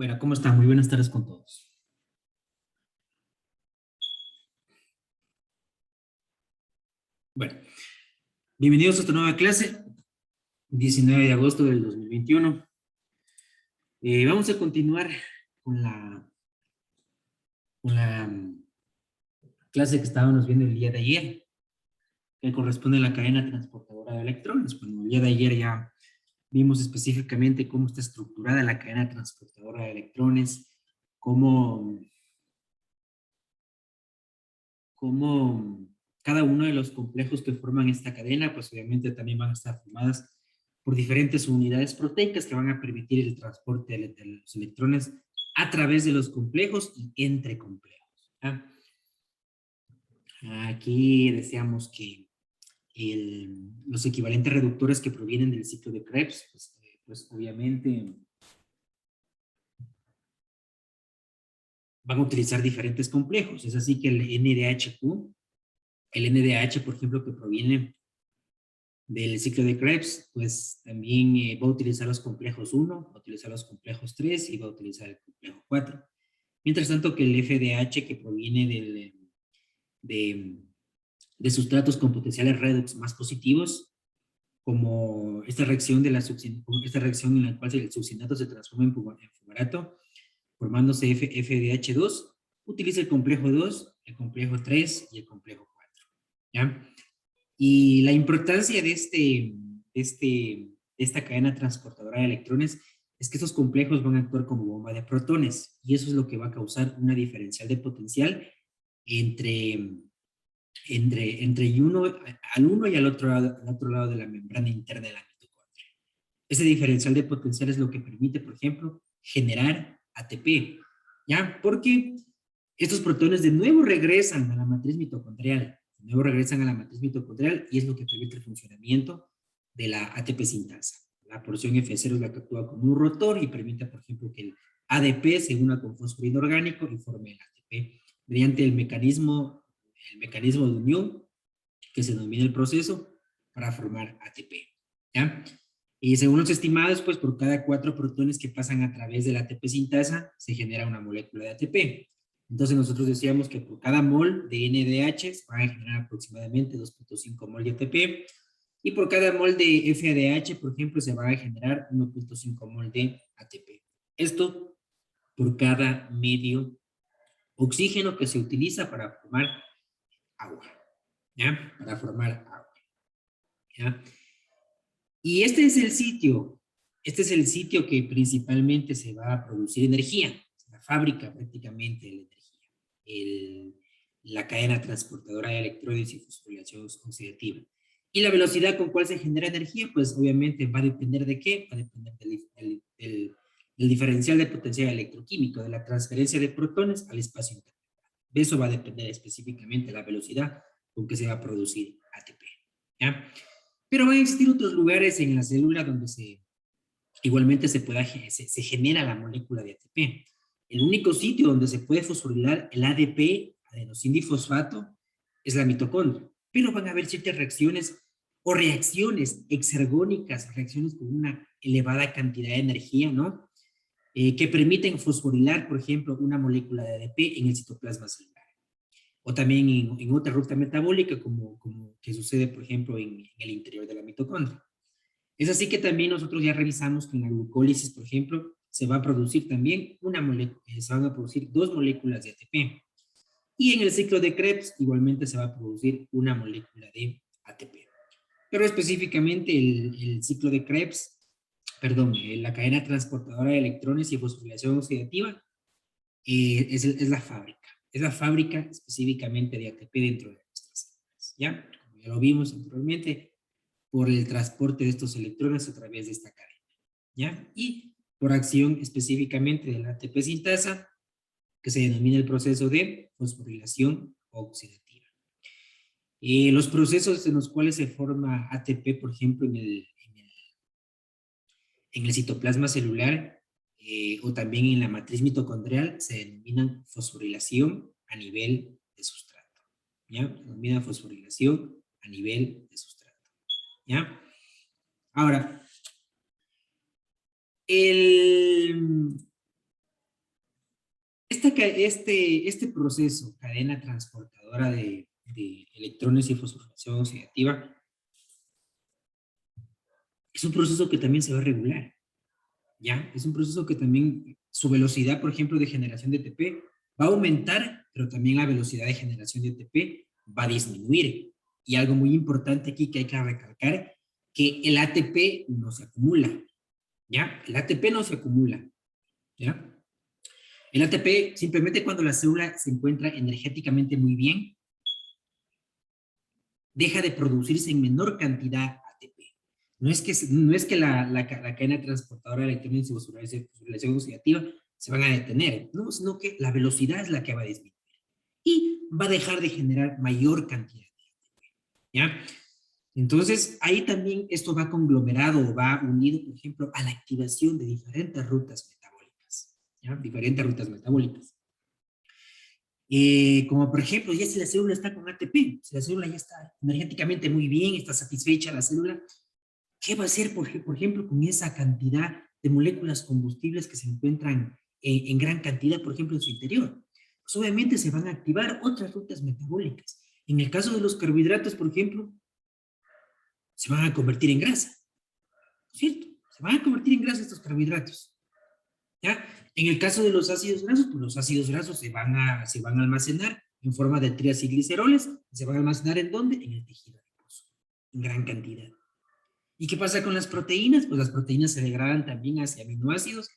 Bueno, ¿cómo están? Muy buenas tardes con todos. Bueno, bienvenidos a esta nueva clase, 19 de agosto del 2021. Vamos a continuar con la clase que estábamos viendo el día de ayer, que corresponde a la cadena transportadora de electrones. Bueno, el día de ayer ya vimos específicamente cómo está estructurada la cadena transportadora de electrones, cómo cada uno de los complejos que forman esta cadena, pues obviamente también van a estar formadas por diferentes unidades proteicas que van a permitir el transporte de los electrones a través de los complejos y entre complejos. ¿Ya? Aquí decíamos que los equivalentes reductores que provienen del ciclo de Krebs, pues obviamente van a utilizar diferentes complejos. Es así que el NDHQ, el NDH, por ejemplo, que proviene del ciclo de Krebs, pues también va a utilizar los complejos 1, va a utilizar los complejos 3 y va a utilizar el complejo 4. Mientras tanto que el FDH, que proviene de, de sustratos con potenciales redox más positivos, como esta reacción, esta reacción en la cual el succinato se transforma en fumarato, formándose FDH2, utiliza el complejo 2, el complejo 3 y el complejo 4. ¿Ya? Y la importancia de esta cadena transportadora de electrones es que estos complejos van a actuar como bomba de protones, y eso es lo que va a causar una diferencial de potencial entre, al uno y al otro lado de la membrana interna de la mitocondria. Ese diferencial de potencial es lo que permite, por ejemplo, generar ATP, ¿ya? Porque estos protones de nuevo regresan a la matriz mitocondrial, y es lo que permite el funcionamiento de la ATP sintasa. La porción F0 es la que actúa como un rotor y permite, por ejemplo, que el ADP se una con fósforo inorgánico y forme el ATP mediante el mecanismo de unión que se denomina el proceso para formar ATP. ¿Ya? Y según los estimados, pues por cada 4 protones que pasan a través de la ATP sintasa, se genera una molécula de ATP. Entonces nosotros decíamos que por cada mol de NDH se van a generar aproximadamente 2.5 mol de ATP, y por cada mol de FADH, por ejemplo, se va a generar 1.5 mol de ATP. Esto por cada medio oxígeno que se utiliza para formar agua. ¿Ya? Para formar agua. ¿Ya? Y este es el sitio que principalmente se va a producir energía, la fábrica prácticamente de la energía, la cadena transportadora de electrones y fosforilación oxidativa. Y la velocidad con cual se genera energía, pues obviamente va a depender de qué, va a depender del diferencial de potencial electroquímico, de la transferencia de protones al espacio interno. De eso va a depender específicamente la velocidad con que se va a producir ATP. ¿Ya? Pero van a existir otros lugares en la célula donde igualmente se genera la molécula de ATP. El único sitio donde se puede fosforilar el ADP, adenosindifosfato, es la mitocondria. Pero van a haber ciertas reacciones o reacciones exergónicas, reacciones con una elevada cantidad de energía, ¿no? Que permiten fosforilar, por ejemplo, una molécula de ADP en el citoplasma celular. O también en otra ruta metabólica, como que sucede, por ejemplo, en el interior de la mitocondria. Es así que también nosotros ya revisamos que en la glucólisis, por ejemplo, se va a producir también se van a producir 2 moléculas de ATP. Y en el ciclo de Krebs igualmente se va a producir una molécula de ATP. Pero específicamente el ciclo de Krebs, perdón, la cadena transportadora de electrones y fosforilación oxidativa es la fábrica. Es la fábrica específicamente de ATP dentro de nuestras células. ¿Ya? Como ya lo vimos anteriormente, por el transporte de estos electrones a través de esta cadena, ¿ya? Y por acción específicamente de la ATP sintasa, que se denomina el proceso de fosforilación oxidativa. Los procesos en los cuales se forma ATP, por ejemplo, en el citoplasma celular o también en la matriz mitocondrial, se denominan fosforilación a nivel de sustrato, ¿ya? Se denomina fosforilación a nivel de sustrato, ¿ya? Ahora, Este proceso, cadena transportadora de electrones y fosforilación oxidativa, es un proceso que también se va a regular, ¿ya? Es un proceso que también, su velocidad, por ejemplo, de generación de ATP va a aumentar, pero también la velocidad de generación de ATP va a disminuir. Y algo muy importante aquí que hay que recalcar, que el ATP no se acumula, ¿ya? El ATP no se acumula, ¿ya? El ATP, simplemente cuando la célula se encuentra energéticamente muy bien, deja de producirse en menor cantidad ATP. No es que la cadena transportadora de electrones y fosforilación oxidativa se van a detener, no, sino que la velocidad es la que va a disminuir y va a dejar de generar mayor cantidad de ATP, ¿ya? Entonces, ahí también esto va conglomerado o va unido, por ejemplo, a la activación de diferentes rutas metabólicas, ¿ya? Diferentes rutas metabólicas. Como por ejemplo, ya si la célula está con ATP, si la célula ya está energéticamente muy bien, está satisfecha la célula, ¿qué va a hacer, por ejemplo, con esa cantidad de moléculas combustibles que se encuentran en gran cantidad, por ejemplo, en su interior? Pues obviamente se van a activar otras rutas metabólicas. En el caso de los carbohidratos, por ejemplo, se van a convertir en grasa, ¿cierto? Se van a convertir en grasa estos carbohidratos, ¿ya? En el caso de los ácidos grasos, pues los ácidos grasos se van a almacenar en forma de triacilgliceroles, se van a almacenar ¿en dónde? En el tejido adiposo, en gran cantidad. ¿Y qué pasa con las proteínas? Pues las proteínas se degradan también hacia aminoácidos.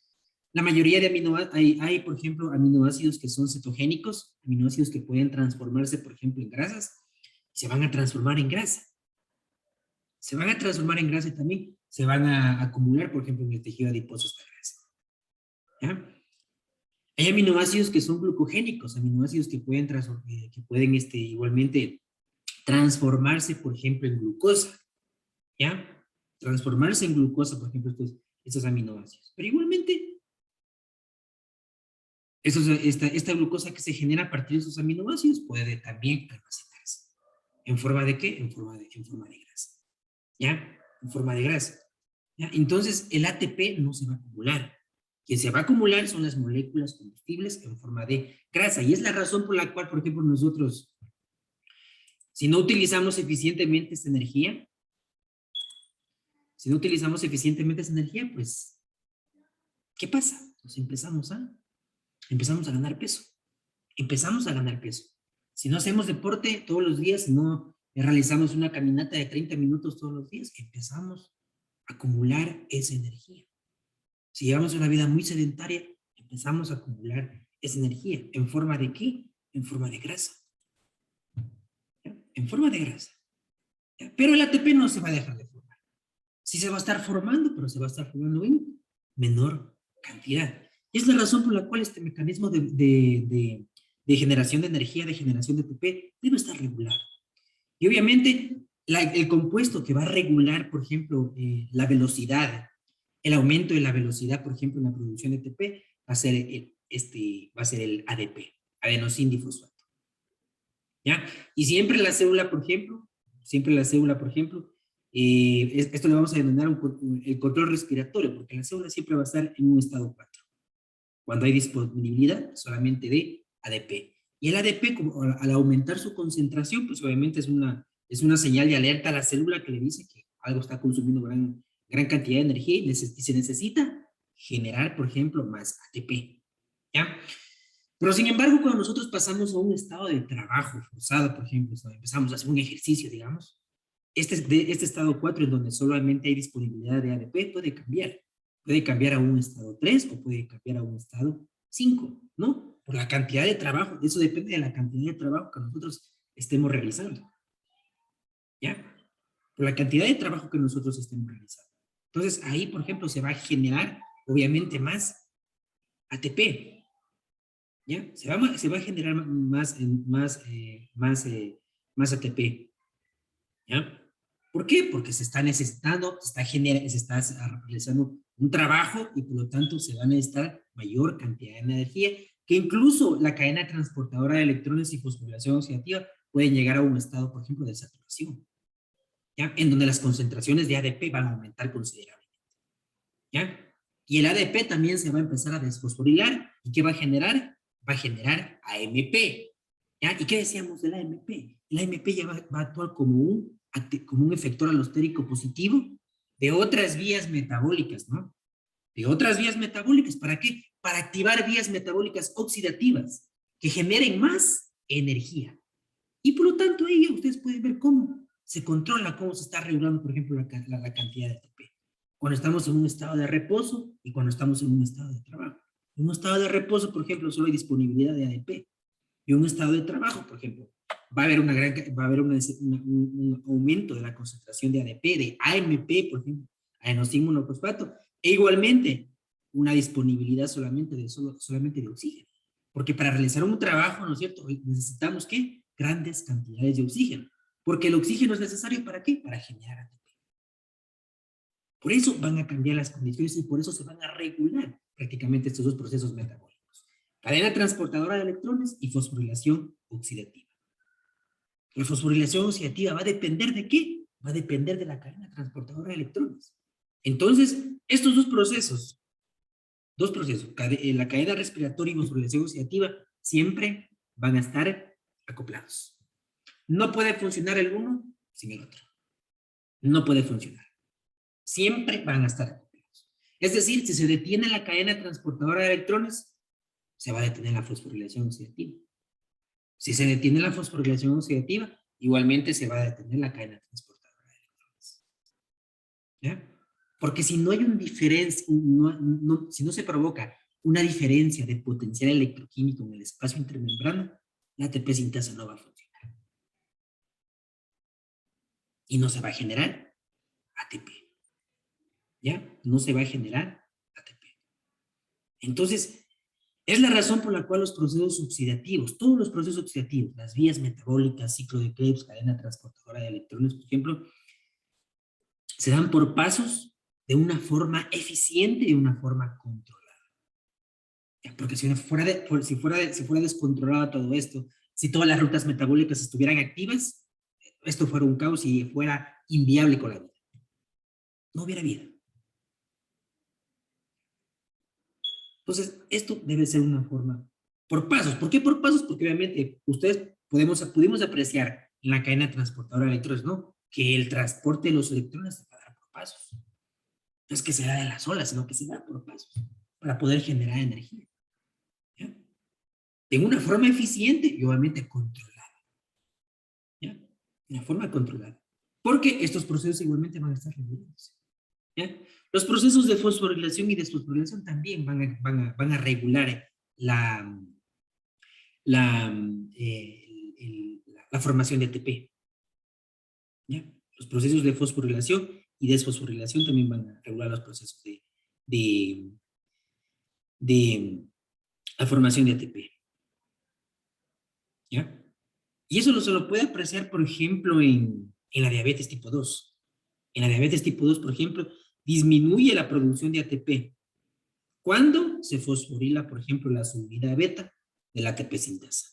La mayoría de aminoácidos, hay, por ejemplo, aminoácidos que son cetogénicos, aminoácidos que pueden transformarse, por ejemplo, en grasas, y se van a transformar en grasa. Se van a transformar en grasa y también se van a acumular, por ejemplo, en el tejido adiposo esta grasa, ¿ya? Hay aminoácidos que son glucogénicos, aminoácidos que pueden igualmente transformarse, por ejemplo, en glucosa, ¿ya? Transformarse en glucosa, por ejemplo, estos aminoácidos. Pero igualmente, esta glucosa que se genera a partir de esos aminoácidos puede también almacenarse. ¿En forma de qué? En forma de grasa, ¿ya? En forma de grasa, ¿ya? Entonces, el ATP no se va a acumular. Quien se va a acumular son las moléculas combustibles en forma de grasa. Y es la razón por la cual, por ejemplo, nosotros, si no utilizamos eficientemente esta energía, pues, ¿qué pasa? Pues empezamos a ganar peso. Empezamos a ganar peso. Si no hacemos deporte todos los días, si no realizamos una caminata de 30 minutos todos los días, empezamos a acumular esa energía. Si llevamos una vida muy sedentaria, empezamos a acumular esa energía. ¿En forma de qué? En forma de grasa. ¿Ya? En forma de grasa. ¿Ya? Pero el ATP no se va a dejar de formar. Sí se va a estar formando, pero se va a estar formando en menor cantidad. Y es la razón por la cual este mecanismo de generación de energía, de generación de ATP, debe estar regulado. Y obviamente, el compuesto que va a regular, por ejemplo, la velocidad, el aumento de la velocidad, por ejemplo, en la producción de ATP, va a ser el ADP, adenosín difosfato, ¿ya? Y siempre la célula, por ejemplo, esto le vamos a denominar el control respiratorio, porque la célula siempre va a estar en un estado 4, cuando hay disponibilidad solamente de ADP. Y el ADP, al aumentar su concentración, pues obviamente es una señal de alerta a la célula que le dice que algo está consumiendo gran cantidad de energía y se necesita generar, por ejemplo, más ATP, ¿ya? Pero sin embargo, cuando nosotros pasamos a un estado de trabajo forzado, por ejemplo, empezamos a hacer un ejercicio, digamos, este estado 4 en donde solamente hay disponibilidad de ADP puede cambiar. Puede cambiar a un estado 3 o puede cambiar a un estado 5, ¿no? Por la cantidad de trabajo. Eso depende de la cantidad de trabajo que nosotros estemos realizando, ¿ya? Por la cantidad de trabajo que nosotros estemos realizando. Entonces, ahí, por ejemplo, se va a generar, obviamente, más ATP, ¿ya? Se va a generar más ATP, ¿ya? ¿Por qué? Porque se está necesitando, se está realizando un trabajo y por lo tanto se va a necesitar mayor cantidad de energía, que incluso la cadena transportadora de electrones y fosforilación oxidativa puede llegar a un estado, por ejemplo, de saturación, ¿ya? En donde las concentraciones de ADP van a aumentar considerablemente, ¿ya? Y el ADP también se va a empezar a desfosforilar. ¿Y qué va a generar? va a generar AMP. ¿Ya? ¿Y qué decíamos del AMP? El AMP ya va a actuar como un efector alostérico positivo de otras vías metabólicas, ¿no? De otras vías metabólicas. ¿Para qué? Para activar vías metabólicas oxidativas que generen más energía. Y por lo tanto, ahí ustedes pueden ver cómo se controla, cómo se está regulando, por ejemplo, la cantidad de ATP. Cuando estamos en un estado de reposo y cuando estamos en un estado de trabajo. En un estado de reposo, por ejemplo, solo hay disponibilidad de ADP. Y en un estado de trabajo, por ejemplo, va a haber un aumento de la concentración de ADP, de AMP, por ejemplo, adenosín monofosfato, e igualmente una disponibilidad solamente de oxígeno. Porque para realizar un trabajo, ¿no es cierto? Necesitamos, ¿qué? Grandes cantidades de oxígeno. Porque el oxígeno es necesario ¿para qué? Para generar ATP. Por eso van a cambiar las condiciones y por eso se van a regular prácticamente estos dos procesos metabólicos. Cadena transportadora de electrones y fosforilación oxidativa. La fosforilación oxidativa va a depender ¿de qué? Va a depender de la cadena transportadora de electrones. Entonces, estos dos procesos, la cadena respiratoria y fosforilación oxidativa, siempre van a estar acoplados. No puede funcionar el uno sin el otro. No puede funcionar. Siempre van a estar acoplados. Es decir, si se detiene la cadena transportadora de electrones, se va a detener la fosforilación oxidativa. Si se detiene la fosforilación oxidativa, igualmente se va a detener la cadena transportadora de electrones. ¿Ya? Porque si no hay un diferencia, si no se provoca una diferencia de potencial electroquímico en el espacio intermembrana, la ATP sintasa no va a funcionar. Y no se va a generar ATP. ¿Ya? No se va a generar ATP. Entonces, es la razón por la cual los procesos oxidativos, todos los procesos oxidativos, las vías metabólicas, ciclo de Krebs, cadena transportadora de electrones, por ejemplo, se dan por pasos de una forma eficiente y de una forma controlada. Porque si fuera descontrolado todo esto, si todas las rutas metabólicas estuvieran activas, esto fuera un caos y fuera inviable con la vida. No hubiera vida. Entonces, esto debe ser una forma por pasos. ¿Por qué por pasos? Porque obviamente pudimos apreciar en la cadena transportadora de electrones, ¿no? Que el transporte de los electrones se va a dar por pasos. No es que se da de las olas, sino que se da por pasos para poder generar energía. ¿Ya? De una forma eficiente y obviamente controlada. ¿Ya? De una forma controlada. Porque estos procesos igualmente van a estar regulados. ¿Ya? Los procesos de fosforilación y desfosforilación también van a regular la, la formación de ATP. ¿Ya? Los procesos de fosforilación y desfosforilación también van a regular los procesos de la formación de ATP. ¿Ya? Y eso se lo puede apreciar, por ejemplo, en la diabetes tipo 2. En la diabetes tipo 2, por ejemplo, disminuye la producción de ATP. ¿Cuándo? Se fosforila, por ejemplo, la subida beta de la ATP sintasa.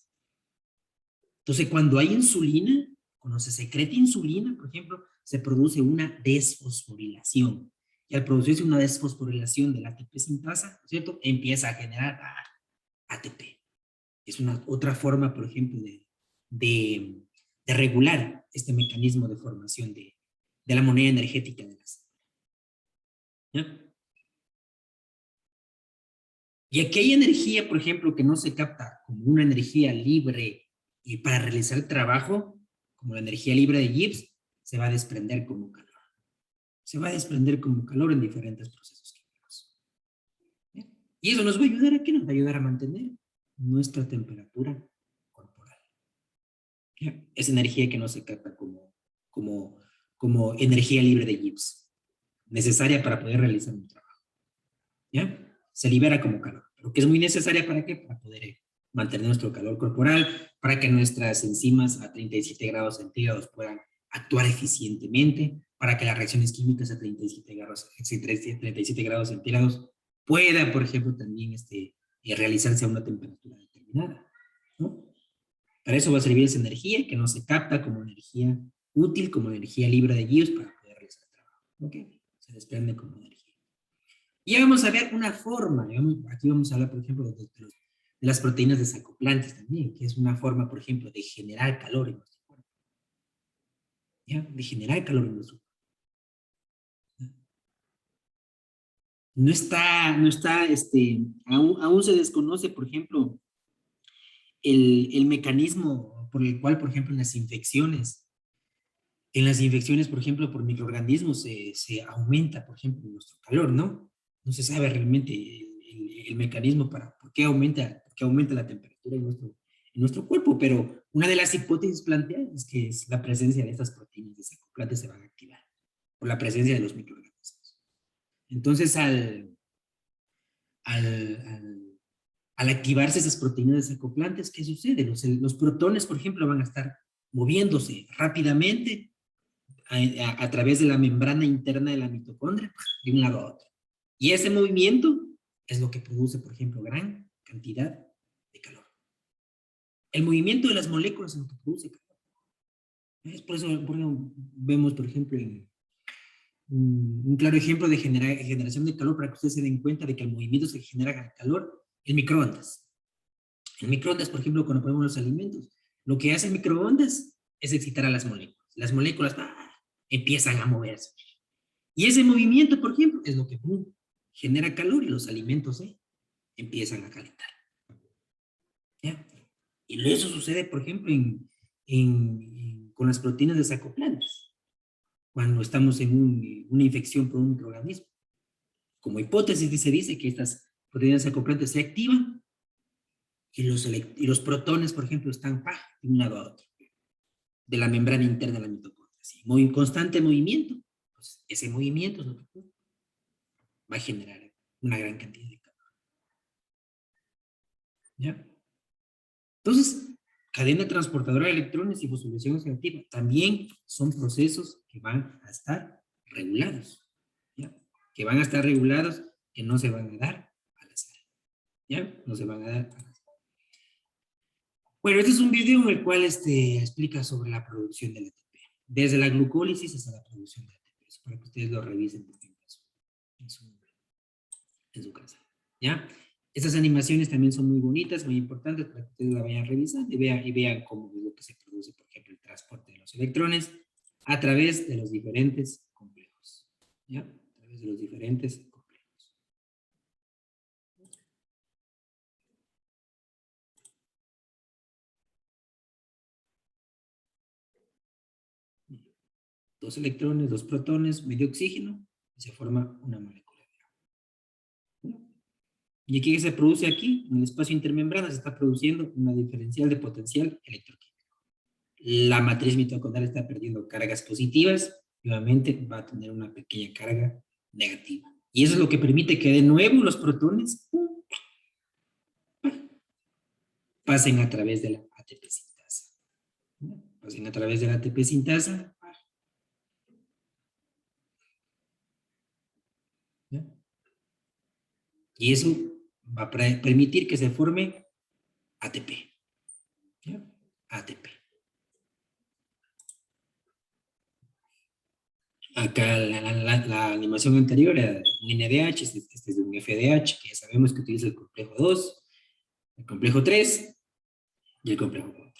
Entonces, cuando hay insulina, cuando se secreta insulina, por ejemplo, se produce una desfosforilación. Y al producirse una desfosforilación de la ATP sintasa, ¿no es cierto? Empieza a generar ATP. Es una otra forma, por ejemplo, de regular este mecanismo de formación de la moneda energética de la célula. ¿Ya? Y aquí hay energía, por ejemplo, que no se capta como una energía libre y para realizar el trabajo, como la energía libre de Gibbs, se va a desprender como calor. Se va a desprender como calor en diferentes procesos químicos. ¿Ya? Y eso nos va a ayudar a qué? Nos va a ayudar a mantener nuestra temperatura corporal. ¿Ya? Es energía que no se capta como energía libre de Gibbs, necesaria para poder realizar un trabajo. ¿Ya? Se libera como calor, pero que es muy necesaria ¿para qué? Para poder mantener nuestro calor corporal, para que nuestras enzimas a 37 grados centígrados puedan actuar eficientemente, para que las reacciones químicas a 37 grados centígrados puedan, por ejemplo, también realizarse a una temperatura determinada, ¿no? Para eso va a servir esa energía que no se capta como energía útil, como energía libre de Gibbs para poder realizar el trabajo. ¿Ok? Se desprende como energía. Y vamos a ver una forma, aquí vamos a hablar, por ejemplo, de las proteínas desacoplantes también, que es una forma, por ejemplo, de generar calor en nuestro cuerpo. ¿Ya? De generar calor en nuestro cuerpo. Aún se desconoce, por ejemplo, el mecanismo por el cual, por ejemplo, en las infecciones, por ejemplo, por microorganismos, se aumenta, por ejemplo, nuestro calor, ¿no? No se sabe realmente el mecanismo para por qué aumenta la temperatura en nuestro cuerpo, pero una de las hipótesis planteadas es que es la presencia de estas proteínas desacoplantes se van a activar por la presencia de los microorganismos. Entonces, al, al, al activarse esas proteínas desacoplantes, ¿qué sucede? Los protones, por ejemplo, van a estar moviéndose rápidamente a través de la membrana interna de la mitocondria, de un lado a otro. Y ese movimiento es lo que produce, por ejemplo, gran cantidad de calor. El movimiento de las moléculas es lo que produce calor. Es por eso vemos, por ejemplo, un claro ejemplo de generación de calor para que ustedes se den cuenta de que el movimiento se genera calor en microondas. En microondas, por ejemplo, cuando ponemos los alimentos, lo que hace el microondas es excitar a las moléculas. Las moléculas empiezan a moverse. Y ese movimiento, por ejemplo, es lo que genera calor y los alimentos empiezan a calentar. ¿Ya? Y eso sucede, por ejemplo, con las proteínas desacoplantes, cuando estamos en una infección por un microorganismo. Como hipótesis se dice que estas proteínas desacoplantes se activan y los protones, por ejemplo, están de un lado a otro, de la membrana interna de la mitocondria. ¿Sí? Constante movimiento. Pues ese movimiento es lo que va a generar una gran cantidad de calor. ¿Ya? Entonces, cadena transportadora de electrones y fosforilación oxidativa también son procesos que van a estar regulados. ¿Ya? Que van a estar regulados, que no se van a dar al azar. ¿Ya? No se van a dar al azar. Bueno, este es un video en el cual explica sobre la producción del ATP. Desde la glucólisis hasta la producción del ATP. Eso para que ustedes lo revisen por ejemplo, en su casa. ¿Ya? Estas animaciones también son muy bonitas, muy importantes para que ustedes la vayan revisando y vean cómo es lo que se produce, por ejemplo, el transporte de los electrones a través de los diferentes complejos. ¿Ya? A través de los diferentes complejos. Dos electrones, dos protones, medio oxígeno, y se forma una molécula de agua. ¿Y qué se produce aquí? En el espacio intermembrana se está produciendo una diferencial de potencial electroquímico. La matriz mitocondrial está perdiendo cargas positivas y nuevamente va a tener una pequeña carga negativa. Y eso es lo que permite que de nuevo los protones pasen a través de la ATP sintasa. Pasen a través de la ATP sintasa. Y eso va a permitir que se forme ATP. ¿Ya? ATP. Acá la animación anterior era un NADH, este es de un FDH, que ya sabemos que utiliza el complejo 2, el complejo 3 y el complejo 4.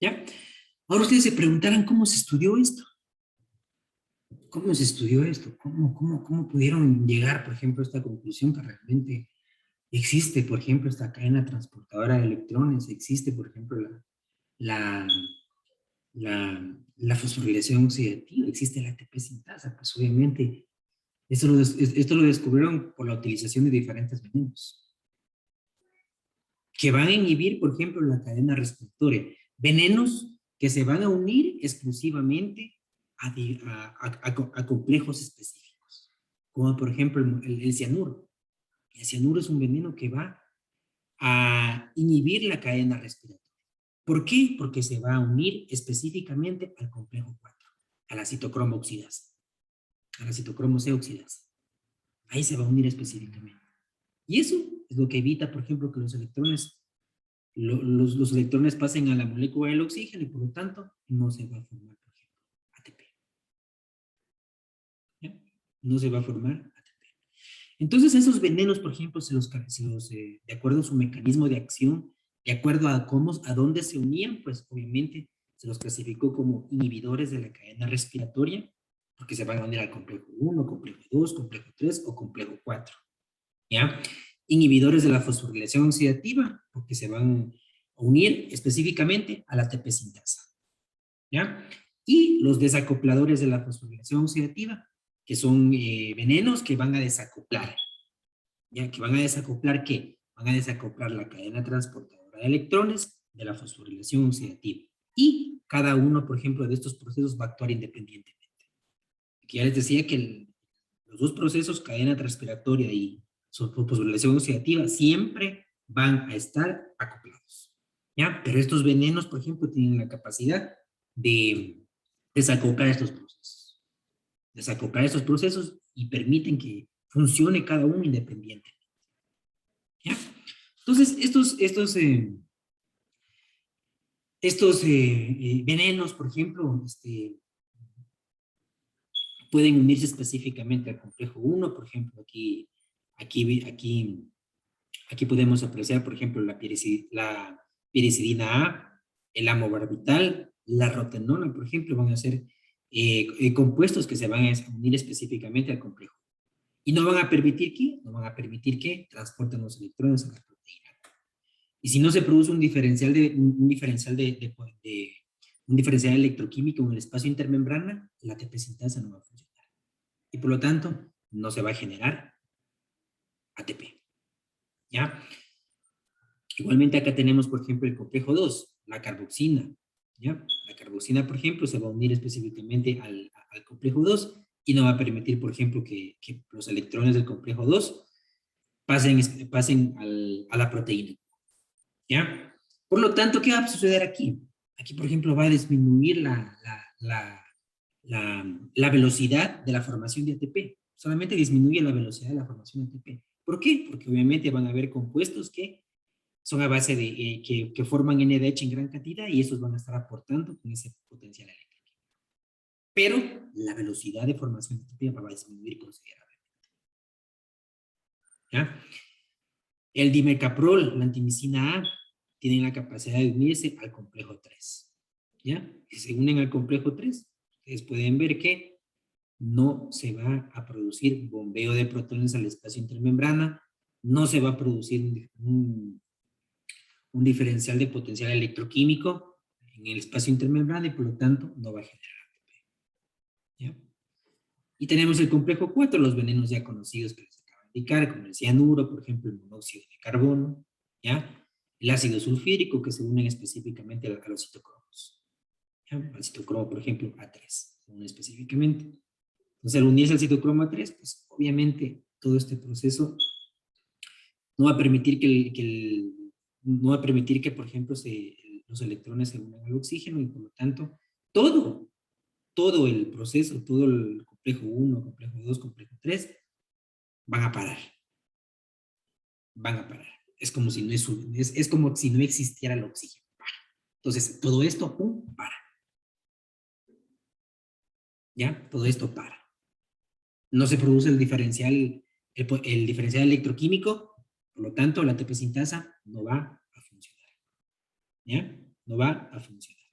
¿Ya? Ahora ustedes se preguntarán cómo se estudió esto. ¿Cómo se estudió esto? ¿Cómo pudieron llegar, por ejemplo, a esta conclusión que realmente existe, por ejemplo, esta cadena transportadora de electrones? Existe, por ejemplo, la, la fosforilación oxidativa, existe la ATP sintasa. Pues obviamente esto lo descubrieron por la utilización de diferentes venenos que van a inhibir, por ejemplo, la cadena respiratoria. Venenos que se van a unir exclusivamente a complejos específicos, como por ejemplo el cianuro. El cianuro es un veneno que va a inhibir la cadena respiratoria. ¿Por qué? Porque se va a unir específicamente al complejo 4, a la citocromo oxidasa, a la citocromo C oxidasa. Ahí se va a unir específicamente. Y eso es lo que evita, por ejemplo, que los electrones, los electrones pasen a la molécula del oxígeno y por lo tanto no se va a formar, por ejemplo, ATP. ¿Ya? No se va a formar ATP. Entonces esos venenos, por ejemplo, de acuerdo a su mecanismo de acción, de acuerdo a a dónde se unían, pues obviamente se los clasificó como inhibidores de la cadena respiratoria, porque se van a unir al complejo 1, complejo 2, complejo 3 o complejo 4. ¿Ya? Inhibidores de la fosforilación oxidativa, porque se van a unir específicamente a la ATP sintasa. ¿Ya? Y los desacopladores de la fosforilación oxidativa, que son venenos que van a desacoplar. ¿Ya? Que van a desacoplar ¿qué? Van a desacoplar la cadena transportadora de electrones de la fosforilación oxidativa. Y cada uno, por ejemplo, de estos procesos va a actuar independientemente. Aquí ya les decía que los dos procesos, cadena transpiratoria y fosforilación oxidativa, siempre van a estar acoplados. ¿Ya? Pero estos venenos, por ejemplo, tienen la capacidad de desacoplar estos procesos. Desacoplar estos procesos y permiten que funcione cada uno independientemente. ¿Ya? Entonces, estos venenos, por ejemplo, pueden unirse específicamente al complejo 1, por ejemplo, aquí podemos apreciar, por ejemplo, la piricidina A, el amobarbital, la rotenona, por ejemplo, van a ser compuestos que se van a unir específicamente al complejo. Y no van a permitir que transporten los electrones a la proteína. Y si no se produce un diferencial electroquímico en el espacio intermembrana, la ATP sintasa no va a funcionar. Y por lo tanto, no se va a generar ATP. ¿Ya? Igualmente acá tenemos, por ejemplo, el complejo 2, la carboxina. ¿Ya? La carboxina, por ejemplo, se va a unir específicamente al complejo 2 y no va a permitir, por ejemplo, que los electrones del complejo 2 pasen a la proteína. ¿Ya? Por lo tanto, ¿qué va a suceder aquí? Aquí, por ejemplo, va a disminuir la velocidad de la formación de ATP. Solamente disminuye la velocidad de la formación de ATP. ¿Por qué? Porque obviamente van a haber compuestos que son a base de, que forman NADH en gran cantidad y esos van a estar aportando con ese potencial eléctrico. Pero la velocidad de formación de ATP va a disminuir considerablemente. ¿Ya? El dimercaprol, la antimicina A, tienen la capacidad de unirse al complejo 3. ¿Ya? Si se unen al complejo 3, ustedes pueden ver que no se va a producir bombeo de protones al espacio intermembrana, no se va a producir un diferencial de potencial electroquímico en el espacio intermembrana y por lo tanto no va a generar ATP. ¿Ya? Y tenemos el complejo 4, los venenos ya conocidos que les acabo de indicar, como el cianuro, por ejemplo, el monóxido de carbono, ¿ya? El ácido sulfídrico, que se unen específicamente a los citocromos. ¿Ya? Al citocromo, por ejemplo, A3, se une específicamente. Entonces, al unirse al citocromo A3, pues obviamente todo este proceso no va a permitir no va a permitir que, por ejemplo, los electrones se unan al oxígeno y por lo tanto todo el proceso, todo el complejo 1, complejo 2, complejo 3, van a parar. Van a parar. Es como si es como si no existiera el oxígeno. Entonces, todo esto, ¡pum!, para. ¿Ya? Todo esto para. No se produce el diferencial electroquímico, por lo tanto, la ATP sintasa no va a funcionar. ¿Ya? No va a funcionar.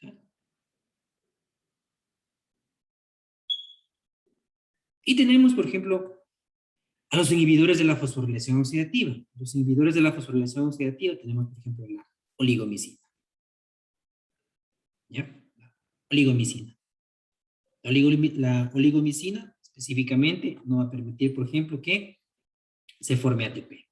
¿Ya? Y tenemos, por ejemplo, a los inhibidores de la fosforilación oxidativa. Los inhibidores de la fosforilación oxidativa tenemos, por ejemplo, la oligomicina. ¿Ya? La oligomicina. La oligomicina específicamente no va a permitir, por ejemplo, que se forme ATP.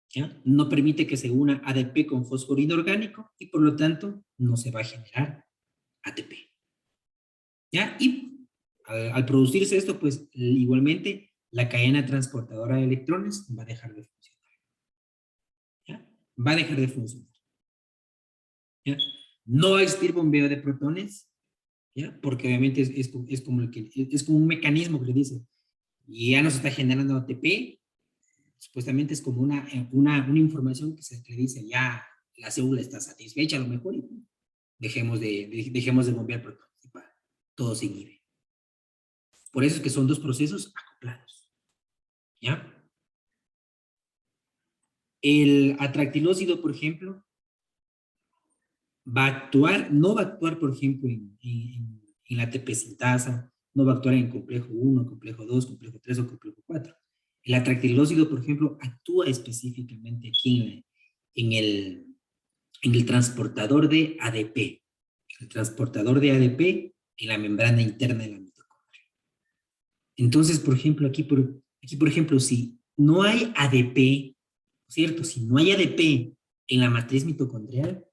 ¿Ya? No permite que se una ADP con fósforo inorgánico y por lo tanto no se va a generar ATP. ¿Ya? Y al producirse esto, pues igualmente la cadena transportadora de electrones va a dejar de funcionar. ¿Ya? Va a dejar de funcionar. ¿Ya? No va a existir bombeo de protones, ¿ya? Porque obviamente es como un mecanismo que le dice, y ya nos está generando ATP, supuestamente es como una información que se le dice, ya la célula está satisfecha a lo mejor y dejemos de bombear protones, todo se inhibe. Por eso es que son dos procesos acoplados, ¿ya? El atractilócido, por ejemplo, no va a actuar, por ejemplo, en la ATP sintasa, no va a actuar en complejo 1, complejo 2, complejo 3 o complejo 4. El atractilócido, por ejemplo, actúa específicamente aquí en el transportador de ADP. El transportador de ADP en la membrana interna de la mitocondria. Entonces, por ejemplo, por ejemplo, si no hay ADP, ¿cierto? Si no hay ADP en la matriz mitocondrial,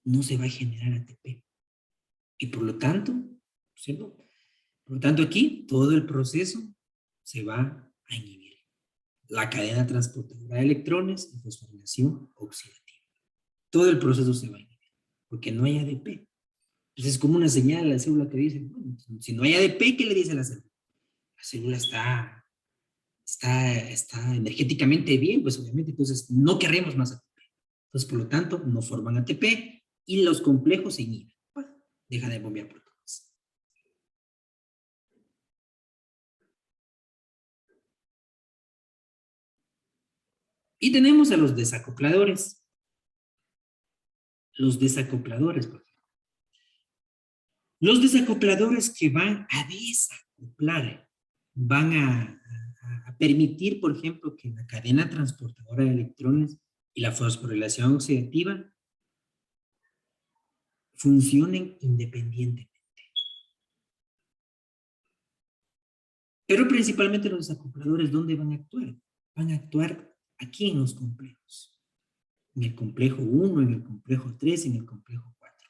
no se va a generar ATP. Y por lo tanto, ¿cierto? Por lo tanto, aquí todo el proceso se va a inhibir. La cadena transportadora de electrones y fosforilación oxidativa. Todo el proceso se va a inhibir, porque no hay ADP. Entonces es como una señal a la célula que dice, bueno, si no hay ADP, ¿qué le dice a la célula? La célula está energéticamente bien, pues obviamente, entonces no queremos más ATP. Entonces, por lo tanto, no forman ATP y los complejos se inhiben. Bueno, dejan de bombear protones. Y tenemos a los desacopladores. Los desacopladores, por ejemplo. Los desacopladores que van a desacoplar, van a permitir, por ejemplo, que la cadena transportadora de electrones y la fosforilación oxidativa funcionen independientemente. Pero principalmente los desacopladores, ¿dónde van a actuar? Van a actuar aquí en los complejos. En el complejo 1, en el complejo 3, en el complejo 4.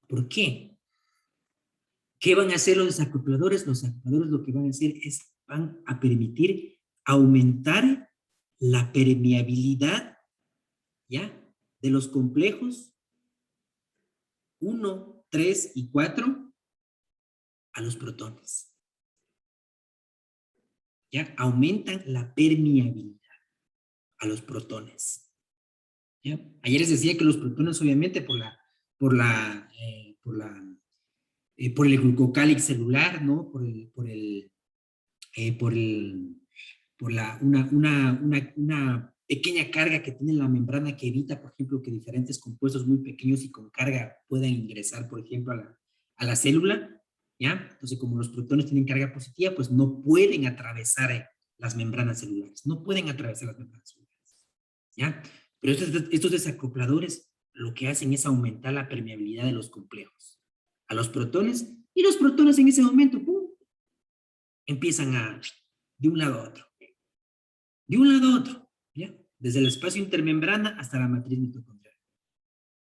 ¿Por qué? ¿Qué van a hacer los desacopladores? Los desacopladores lo que van a hacer es, van a permitir aumentar la permeabilidad, ¿ya? De los complejos 1, 3 y 4 a los protones. ¿Ya? Aumentan la permeabilidad a los protones. ¿Ya? Ayer les decía que los protones, obviamente, por el glucocálix celular, ¿no? Eh, por el, una pequeña carga que tiene la membrana que evita, por ejemplo, que diferentes compuestos muy pequeños y con carga puedan ingresar, por ejemplo, a la célula, ¿ya? Entonces, como los protones tienen carga positiva, pues no pueden atravesar las membranas celulares, no pueden atravesar las membranas celulares, ¿ya? Pero estos desacopladores lo que hacen es aumentar la permeabilidad de los complejos a los protones, y los protones en ese momento, ¡pum!, empiezan de un lado a otro, de un lado a otro, ¿ya? Desde el espacio intermembrana hasta la matriz mitocondrial,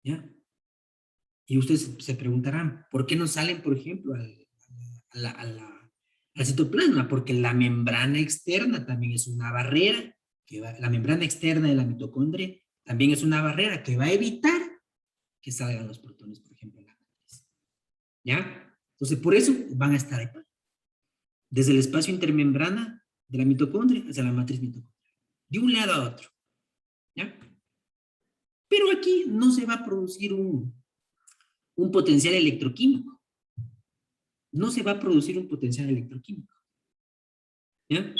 ¿ya? Y ustedes se preguntarán, ¿por qué no salen, por ejemplo, al citoplasma? Porque la membrana externa también es una barrera, la membrana externa de la mitocondria también es una barrera que va a evitar que salgan los protones, por ejemplo, en la matriz, ¿ya? Entonces, por eso van a estar ahí, desde el espacio intermembrana de la mitocondria hacia la matriz mitocondrial, de un lado a otro, ¿ya? Pero aquí no se va a producir un potencial electroquímico. No se va a producir un potencial electroquímico, ¿ya?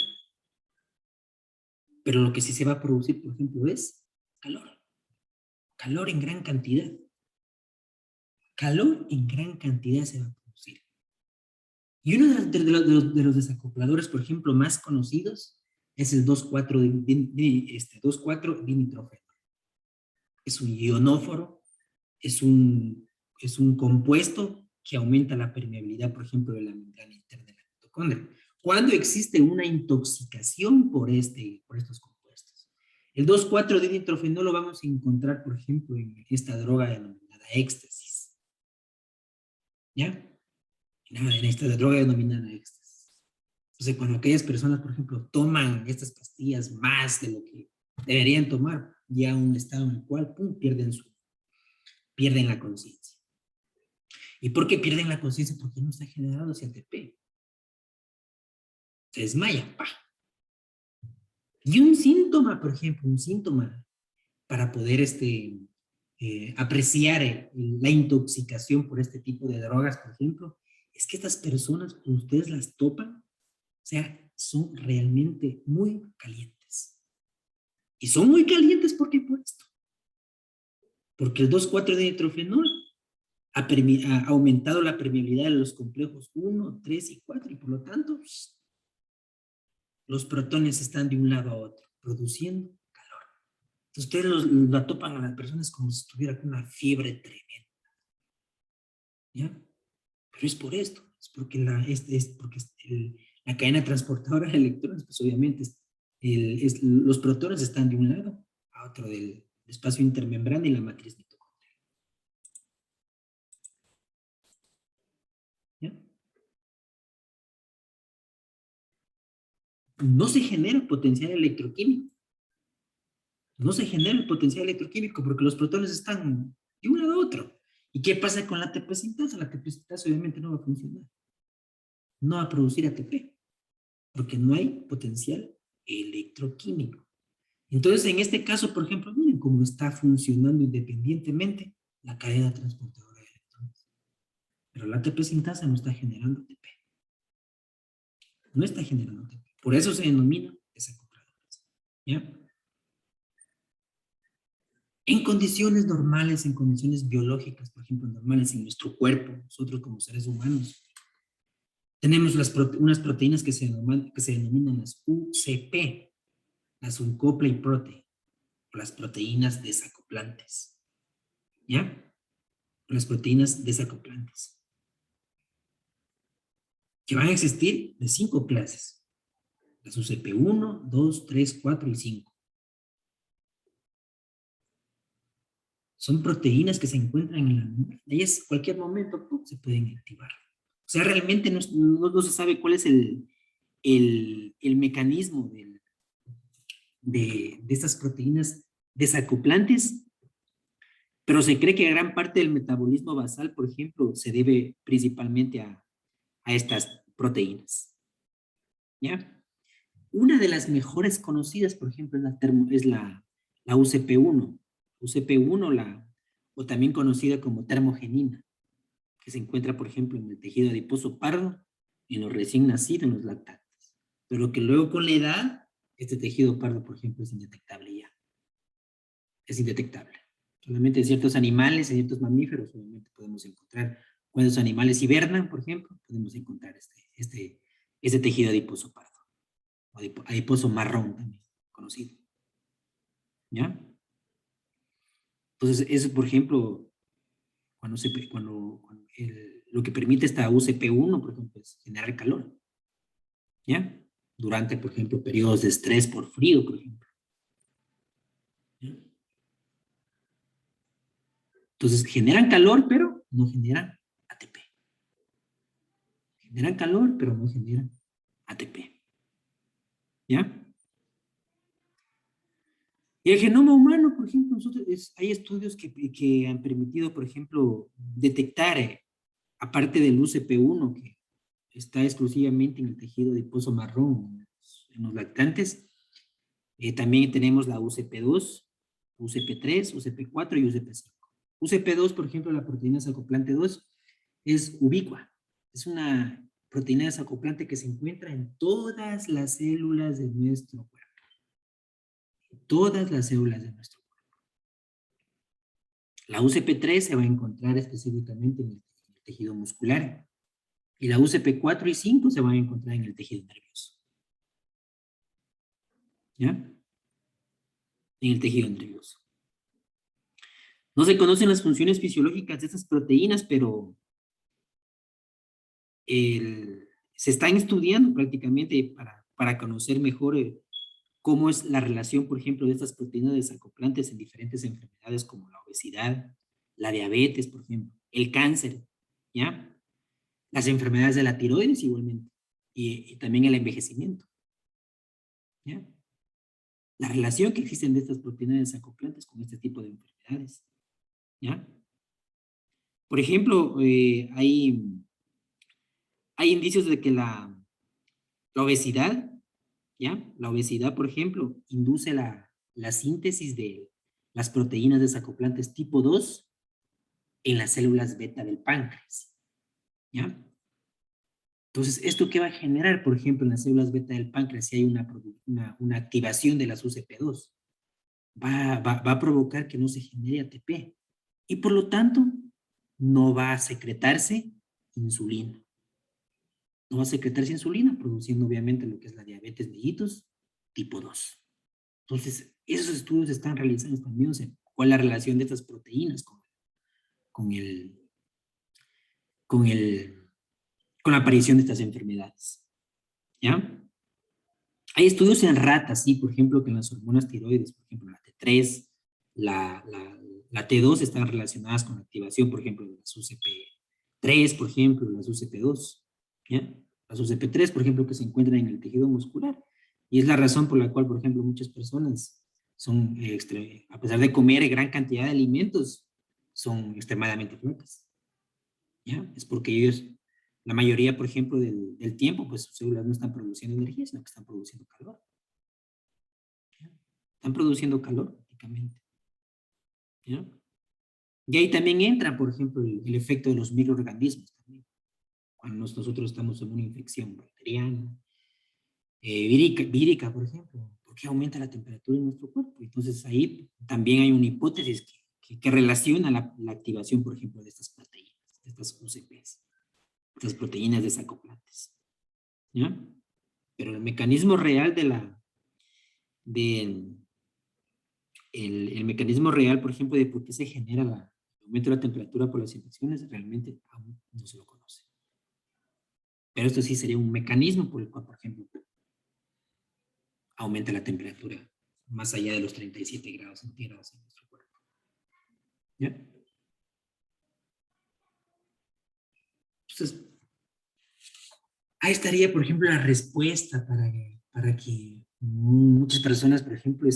Pero lo que sí se va a producir, por ejemplo, es calor. Calor en gran cantidad. Calor en gran cantidad se va a producir. Y uno de los desacopladores, por ejemplo, más conocidos es el 2,4-dinitrógeno. Es un ionóforo, es un compuesto que aumenta la permeabilidad, por ejemplo, de la membrana interna de la mitocondria. Cuando existe una intoxicación por estos compuestos. El 2,4-dinitrofenol lo vamos a encontrar, por ejemplo, en esta droga denominada éxtasis. ¿Ya? En esta droga denominada éxtasis. Entonces, cuando aquellas personas, por ejemplo, toman estas pastillas más de lo que deberían tomar, ya a un estado en el cual, pum, pierden la conciencia. ¿Y por qué pierden la conciencia? Porque no está generado ese ATP. se desmaya, pa. Y un síntoma, por ejemplo, un síntoma para poder apreciar la intoxicación por este tipo de drogas, por ejemplo, es que estas personas, cuando ustedes las topan, o sea, son realmente muy calientes. Y son muy calientes porque por esto. Porque el 2,4-dimetilfenol ha aumentado la permeabilidad de los complejos 1, 3 y 4 y por lo tanto los protones están de un lado a otro produciendo calor. Entonces ustedes la topan a las personas como si estuviera con una fiebre tremenda. ¿Ya? Pero es por esto, es porque la cadena transportadora de electrones, pues obviamente los protones están de un lado a otro del espacio intermembrana y la matriz mitocondrial. ¿Ya? No se genera potencial electroquímico. No se genera el potencial electroquímico porque los protones están de un lado a otro. ¿Y qué pasa con la ATP sintasa? La ATP sintasa obviamente no va a funcionar. No va a producir ATP porque no hay potencial electroquímico. Entonces, en este caso, por ejemplo, miren cómo está funcionando independientemente la cadena transportadora de electrones. Pero la ATP sintasa no está generando ATP. No está generando ATP. Por eso se denomina desacopladoras. ¿Ya? En condiciones normales, en condiciones biológicas, por ejemplo, normales en nuestro cuerpo, nosotros como seres humanos, tenemos unas proteínas que se denominan las UCP, las Uncoupling Protein, o las proteínas desacoplantes. ¿Ya? Las proteínas desacoplantes. Que van a existir de 5 clases. Las UCP1, 2, 3, 4 y 5. Son proteínas que se encuentran en la membrana. Ellas en cualquier momento se pueden activar. O sea, realmente no se sabe cuál es el mecanismo de estas proteínas desacoplantes, pero se cree que gran parte del metabolismo basal, por ejemplo, se debe principalmente a estas proteínas. ¿Ya? Una de las mejores conocidas, por ejemplo, es la UCP1. UCP1, o también conocida como termogenina, que se encuentra, por ejemplo, en el tejido adiposo pardo, en los recién nacidos, en los lactantes. Pero que luego con la edad, este tejido pardo, por ejemplo, es indetectable ya. Es indetectable. Solamente en ciertos animales, en ciertos mamíferos, obviamente podemos encontrar, cuando los animales hibernan, por ejemplo, podemos encontrar este tejido adiposo pardo. O adiposo marrón también, conocido. ¿Ya? Entonces, eso, por ejemplo, lo que permite esta UCP1, por ejemplo, es generar calor. ¿Ya? Durante, por ejemplo, periodos de estrés por frío, por ejemplo. ¿Ya? Entonces, generan calor, pero no generan ATP. Generan calor, pero no generan ATP. ¿Ya? Y el genoma humano, por ejemplo, hay estudios que han permitido, por ejemplo, detectar, aparte del UCP1, que está exclusivamente en el tejido adiposo marrón, en los lactantes, también tenemos la UCP2, UCP3, UCP4 y UCP5. UCP2, por ejemplo, la proteína desacoplante 2, es ubicua. Es una proteína desacoplante que se encuentra en todas las células de nuestro cuerpo. Todas las células de nuestro cuerpo. La UCP3 se va a encontrar específicamente en el tejido muscular. Y la UCP4 y 5 se van a encontrar en el tejido nervioso. ¿Ya? En el tejido nervioso. No se conocen las funciones fisiológicas de estas proteínas, pero se están estudiando prácticamente para conocer mejor cómo es la relación, por ejemplo, de estas proteínas desacoplantes en diferentes enfermedades como la obesidad, la diabetes, por ejemplo, el cáncer, ¿ya? Las enfermedades de la tiroides igualmente, y también el envejecimiento, ¿ya? La relación que existen de estas proteínas desacoplantes con este tipo de enfermedades, ¿ya? Por ejemplo, hay indicios de que La obesidad, ¿ya? La obesidad, por ejemplo, induce la síntesis de las proteínas desacoplantes tipo 2 en las células beta del páncreas, ¿ya? Entonces, ¿esto qué va a generar, por ejemplo, en las células beta del páncreas si hay una activación de las UCP2? Va a provocar que no se genere ATP y por lo tanto no va a secretarse insulina. No va a secretarse insulina, produciendo obviamente lo que es la diabetes mellitus tipo 2. Entonces, esos estudios están realizados también, o sea, cuál es la relación de estas proteínas con, el, con, el, con la aparición de estas enfermedades. ¿Ya? Hay estudios en ratas, sí, por ejemplo, que en las hormonas tiroides, por ejemplo, la T3, la, la, la T2 están relacionadas con la activación, por ejemplo, de las UCP3, por ejemplo, las UCP2, ¿ya? Las UCP3, por ejemplo, que se encuentran en el tejido muscular. Y es la razón por la cual, por ejemplo, muchas personas son, a pesar de comer gran cantidad de alimentos, son extremadamente flacas, ¿ya? Es porque ellos, la mayoría, por ejemplo, del tiempo, pues sus células no están produciendo energía, sino que están produciendo calor. ¿Ya? Están produciendo calor, prácticamente. ¿Ya? Y ahí también entra, por ejemplo, el efecto de los microorganismos también. Cuando nosotros estamos en una infección bacteriana, vírica, por ejemplo, porque aumenta la temperatura en nuestro cuerpo. Entonces ahí también hay una hipótesis que relaciona la activación, por ejemplo, de estas proteínas, de estas UCPs, estas proteínas desacoplantes. ¿Ya? Pero el mecanismo real de el mecanismo real, por ejemplo, de por qué se genera el aumento de la temperatura por las infecciones, realmente aún no se lo conoce. Pero esto sí sería un mecanismo por el cual, por ejemplo, aumenta la temperatura más allá de los 37 grados centígrados en nuestro cuerpo. ¿Ya? Entonces, ahí estaría, por ejemplo, la respuesta para que muchas personas, por ejemplo,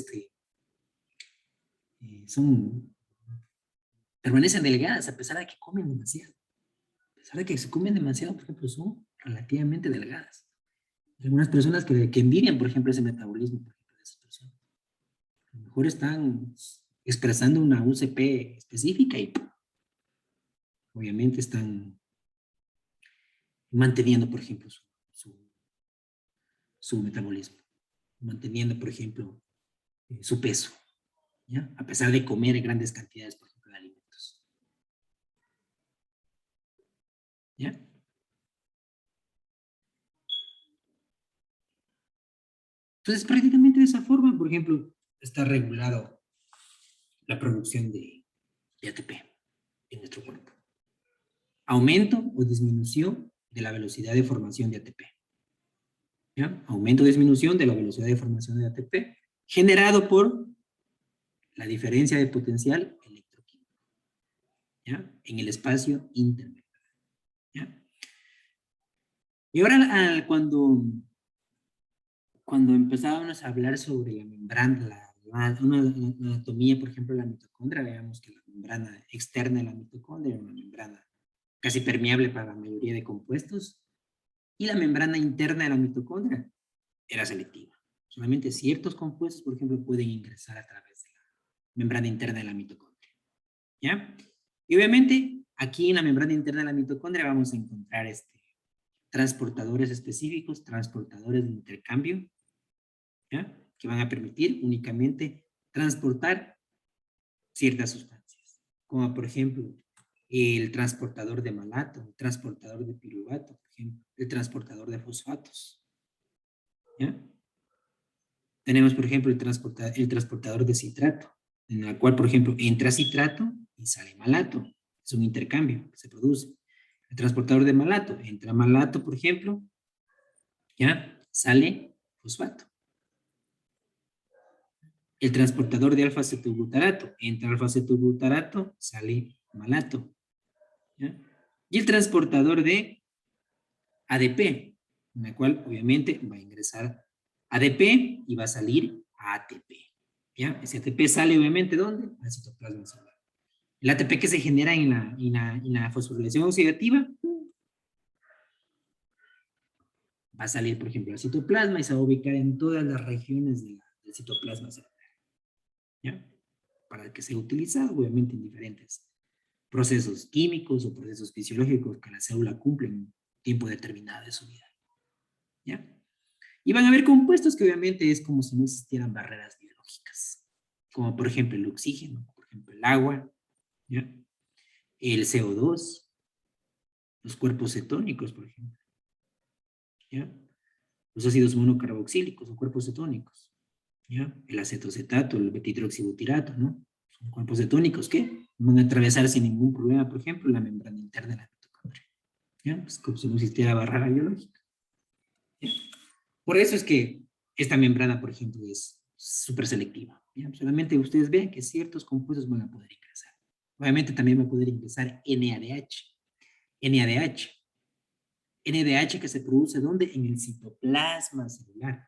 permanecen delgadas a pesar de que comen demasiado. A pesar de que se comen demasiado, por ejemplo, son relativamente delgadas. Hay algunas personas que envidian, por ejemplo, ese metabolismo, por ejemplo, de esas personas. A lo mejor están expresando una UCP específica y obviamente están manteniendo, por ejemplo, su metabolismo, manteniendo, por ejemplo, su peso, ¿ya? A pesar de comer grandes cantidades, por ejemplo, de alimentos. ¿Ya? Entonces, prácticamente de esa forma, por ejemplo, está regulado la producción de ATP en nuestro cuerpo. Aumento o disminución de la velocidad de formación de ATP. ¿Ya? Aumento o disminución de la velocidad de formación de ATP generado por la diferencia de potencial electroquímico, ¿ya? En el espacio intermedio. ¿Ya? Y ahora cuando empezábamos a hablar sobre la membrana, la anatomía, por ejemplo, de la mitocondria, veamos que la membrana externa de la mitocondria era una membrana casi permeable para la mayoría de compuestos, y la membrana interna de la mitocondria era selectiva. Solamente ciertos compuestos, por ejemplo, pueden ingresar a través de la membrana interna de la mitocondria. ¿Ya? Y obviamente, aquí en la membrana interna de la mitocondria vamos a encontrar transportadores específicos, transportadores de intercambio, ¿ya? Que van a permitir únicamente transportar ciertas sustancias, como por ejemplo el transportador de malato, el transportador de piruvato, por ejemplo, el transportador de fosfatos. ¿Ya? Tenemos, por ejemplo, el transportador de citrato, en el cual, por ejemplo, entra citrato y sale malato. Es un intercambio que se produce. El transportador de malato, entra malato, por ejemplo, ¿ya? Sale fosfato. El transportador de alfa-cetoglutarato, entra alfa-cetoglutarato, sale malato. ¿Ya? Y el transportador de ADP, en el cual obviamente va a ingresar ADP y va a salir ATP. ¿Ya? Ese ATP sale obviamente ¿dónde? Al citoplasma celular. El ATP que se genera en la fosforilación oxidativa va a salir, por ejemplo, al citoplasma y se va a ubicar en todas las regiones del citoplasma celular, ¿ya? Para que sea utilizado, obviamente, en diferentes procesos químicos o procesos fisiológicos que la célula cumple en un tiempo determinado de su vida, ¿ya? Y van a haber compuestos que obviamente es como si no existieran barreras biológicas, como por ejemplo el oxígeno, por ejemplo el agua, ¿ya? El CO2, los cuerpos cetónicos, por ejemplo, ¿ya? Los ácidos monocarboxílicos o cuerpos cetónicos, ¿ya? El acetocetato, el beta-hidroxibutirato, ¿no? Son cuerpos cetónicos que van a atravesar sin ningún problema, por ejemplo, la membrana interna de la mitocondria, ¿ya? Pues como si no existiera barrera biológica, ¿ya? Por eso es que esta membrana, por ejemplo, es súper selectiva, ¿ya? Solamente ustedes ven que ciertos compuestos van a poder ingresar. Obviamente también va a poder ingresar NADH. NADH. NADH que se produce ¿dónde? En el citoplasma celular,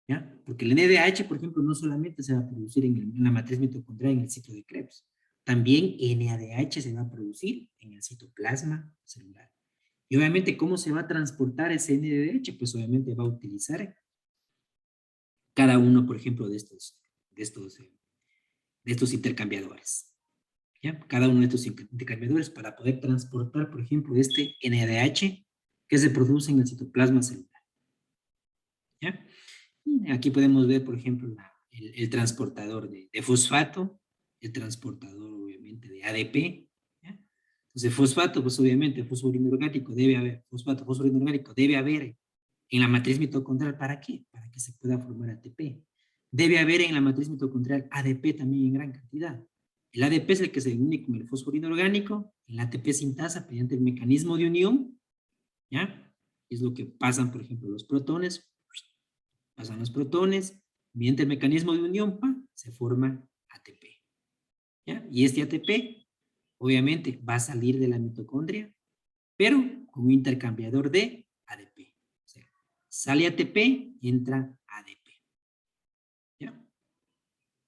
¿ya? Porque el NADH, por ejemplo, no solamente se va a producir en la matriz mitocondrial en el ciclo de Krebs, también NADH se va a producir en el citoplasma celular. Y obviamente, ¿cómo se va a transportar ese NADH? Pues obviamente va a utilizar cada uno, por ejemplo, de estos intercambiadores, ¿ya? Cada uno de estos intercambiadores para poder transportar, por ejemplo, este NADH que se produce en el citoplasma celular, ¿ya? Y aquí podemos ver, por ejemplo, el transportador de fosfato, el transportador, obviamente, de ADP, ¿ya? Entonces, fosfato, pues obviamente, fósforo inorgánico debe haber, fósforo inorgánico debe haber en la matriz mitocondrial. ¿Para qué? Para que se pueda formar ATP. Debe haber en la matriz mitocondrial ADP también en gran cantidad. El ADP es el que se une con el fósforo inorgánico, el ATP sintasa mediante el mecanismo de unión, ¿ya? Es lo que pasan, por ejemplo, los protones, pasan los protones, mediante el mecanismo de unión, se forma ATP, ¿ya? Y este ATP, obviamente, va a salir de la mitocondria, pero con un intercambiador de ADP. O sea, sale ATP, entra ADP, ¿ya?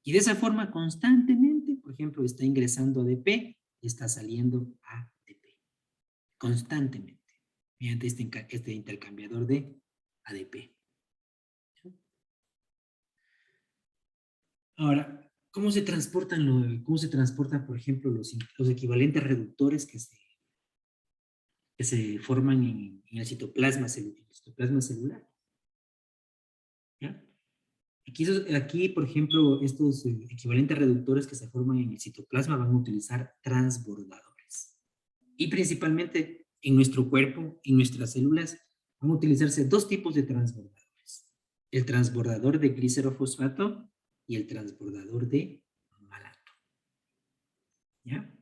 Y de esa forma, constantemente, por ejemplo, está ingresando ADP y está saliendo ATP. Constantemente, mediante este intercambiador de ADP. Ahora, ¿cómo se transportan, por ejemplo, los equivalentes reductores que se forman en el citoplasma celular? ¿Ya? Aquí, por ejemplo, estos equivalentes reductores que se forman en el citoplasma van a utilizar transbordadores. Y principalmente en nuestro cuerpo, en nuestras células, van a utilizarse dos tipos de transbordadores. El transbordador de glicerofosfato y el transbordador de malato, ¿ya?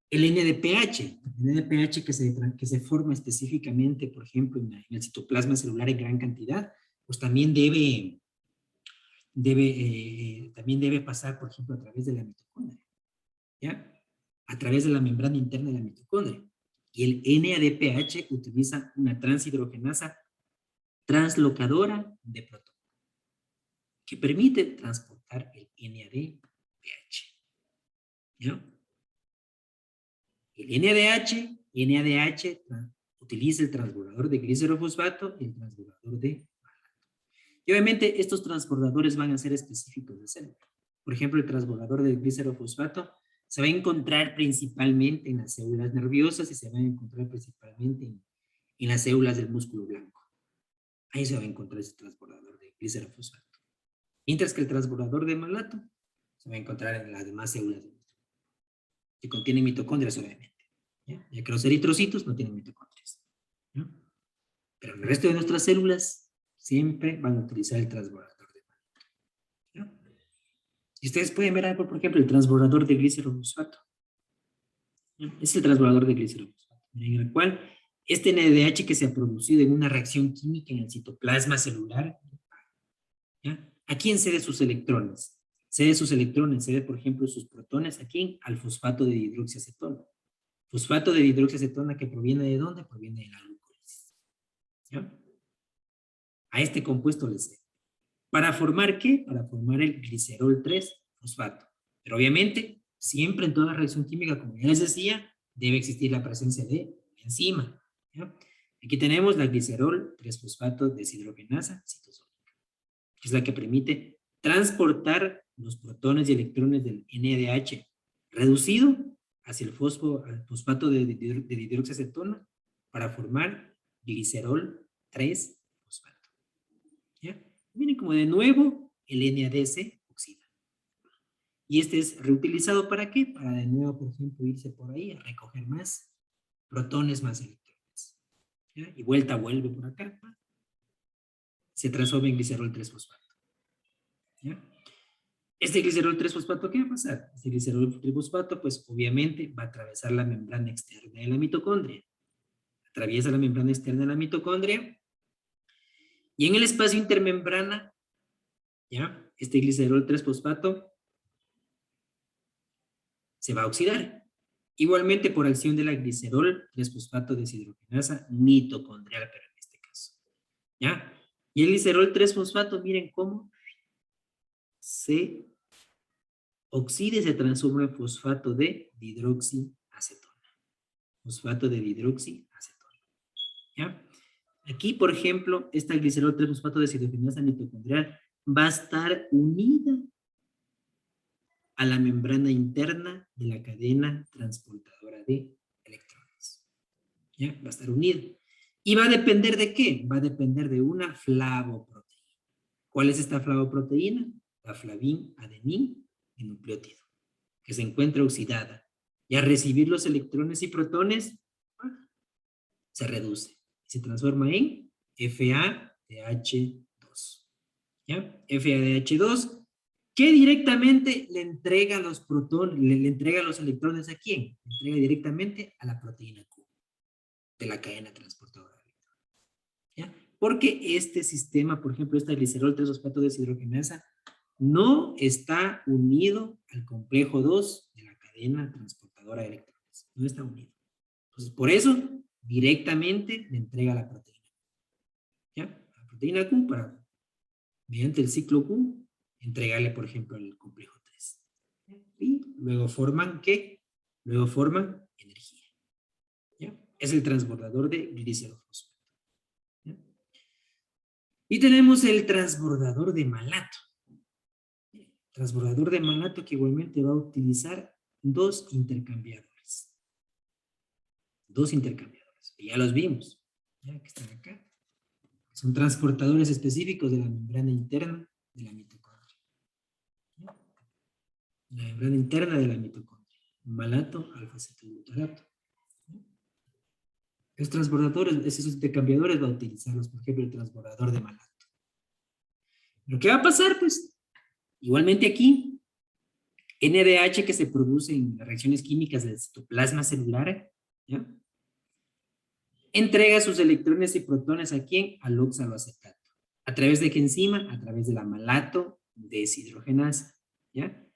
El NDPH que se forma específicamente, por ejemplo, en el citoplasma celular en gran cantidad, pues también también debe pasar, por ejemplo, a través de la mitocondria, ¿ya? A través de la membrana interna de la mitocondria. Y el NADPH utiliza una transhidrogenasa translocadora de protones que permite transportar el NADPH, ¿ya? El NADH utiliza el transbordador de glicerofosfato y el transbordador de malato. Y obviamente estos transbordadores van a ser específicos de célula. Por ejemplo, el transbordador de glicerofosfato se va a encontrar principalmente en las células nerviosas y se va a encontrar principalmente en las células del músculo blanco. Ahí se va a encontrar ese transbordador de glicerofosfato. Mientras que el transbordador de malato se va a encontrar en las demás células que contienen mitocondrias, obviamente. Ya que los eritrocitos no tienen mitocondrias, ¿no? Pero el resto de nuestras células siempre van a utilizar el transbordador de malato, ¿no? Y ustedes pueden ver algo, por ejemplo, el transbordador de glicerofosfato, ¿no? Es el transbordador de glicerofosfato, en el cual este NADH que se ha producido en una reacción química en el citoplasma celular, ¿ya? ¿A quién cede sus electrones? Cede, por ejemplo, sus protones, ¿a quién? Al fosfato de dihidroxiacetona. Fosfato de dihidroxiacetona que proviene ¿de dónde? Proviene de la glucólisis, ¿ya? A este compuesto le cede. ¿Para formar qué? Para formar el glicerol 3-fosfato. Pero obviamente, siempre en toda reacción química, como ya les decía, debe existir la presencia de enzima. ¿Ya? Aquí tenemos la glicerol 3-fosfato deshidrogenasa citosólica, que es la que permite transportar los protones y electrones del NADH reducido hacia el fosfato de dihidroxiacetona para formar glicerol 3-fosfato. ¿Ya? Miren como de nuevo el NAD se oxida. Y este es reutilizado ¿para qué? Para de nuevo, por ejemplo, irse por ahí a recoger más protones, más electrones. ¿Ya? Y vuelve por acá. Se transforma en glicerol 3-fosfato. ¿Ya? Este glicerol 3-fosfato, ¿qué va a pasar? Este glicerol 3-fosfato, pues obviamente va a atravesar la membrana externa de la mitocondria. Atraviesa la membrana externa de la mitocondria. Y en el espacio intermembrana, ¿ya? Este glicerol 3-fosfato se va a oxidar. Igualmente por acción de la glicerol 3-fosfato deshidrogenasa mitocondrial, pero en este caso. ¿Ya? Y el glicerol 3-fosfato, miren cómo se oxida y se transforma en fosfato de dihidroxiacetona. Fosfato de dihidroxiacetona. ¿Ya? Aquí, por ejemplo, esta glicerol 3-fosfato deshidrogenasa mitocondrial va a estar unida a la membrana interna de la cadena transportadora de electrones. ¿Ya? Va a estar unida. ¿Y va a depender de qué? Va a depender de una flavoproteína. ¿Cuál es esta flavoproteína? La flavin adenin en nucleótido, que se encuentra oxidada. Y al recibir los electrones y protones, se reduce. Se transforma en FADH2. ¿Ya? FADH2, que directamente le entrega los protones, le entrega los electrones ¿a quién? Le entrega directamente a la proteína Q de la cadena transportadora de electrones. ¿Ya? Porque este sistema, por ejemplo, esta glicerol 3-fosfato deshidrogenasa, no está unido al complejo 2 de la cadena transportadora de electrones. No está unido. Entonces, por eso, directamente le entrega la proteína. ¿Ya? La proteína Q para, mediante el ciclo Q, entregarle, por ejemplo, el complejo 3. Y luego forman, ¿qué? Luego forman energía. ¿Ya? Es el transbordador de glicerofosfato. ¿Ya? Y tenemos el transbordador de malato. Transbordador de malato que igualmente va a utilizar dos intercambiadores. Dos intercambiadores. Ya los vimos. Ya que están acá. Son transportadores específicos de la membrana interna de la mitocondria. ¿Ya? La membrana interna de la mitocondria. Malato, alfa-cetoglutarato. Los transbordadores, esos intercambiadores va a utilizarlos, por ejemplo, el transbordador de malato. Lo que va a pasar, pues, igualmente aquí, NADH que se produce en las reacciones químicas del citoplasma celular, ¿ya? Entrega sus electrones y protones ¿a quién? Al oxaloacetato. ¿A través de qué enzima? A través de la malato deshidrogenasa, ¿ya?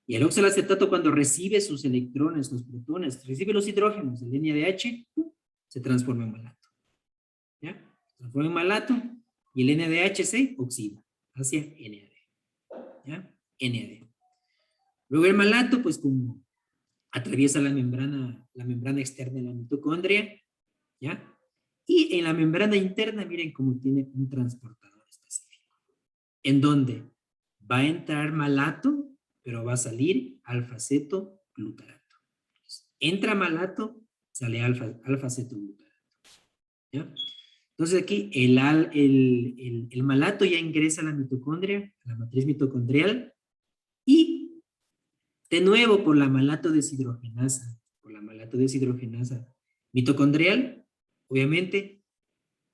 Y el oxaloacetato cuando recibe sus electrones, los protones, recibe los hidrógenos del NADH, se transforma en malato, ¿ya? Se transforma en malato y el NADH se oxida hacia NAD, ¿ya? NAD. Luego el malato, pues como atraviesa la membrana externa de la mitocondria, ¿ya? Y en la membrana interna, miren cómo tiene un transportador específico, en donde va a entrar malato, pero va a salir alfa-cetoglutarato. Entra malato, sale alfa-cetoglutarato. ¿Ya? Entonces aquí el malato ya ingresa a la mitocondria, a la matriz mitocondrial, y de nuevo por la malato deshidrogenasa mitocondrial, obviamente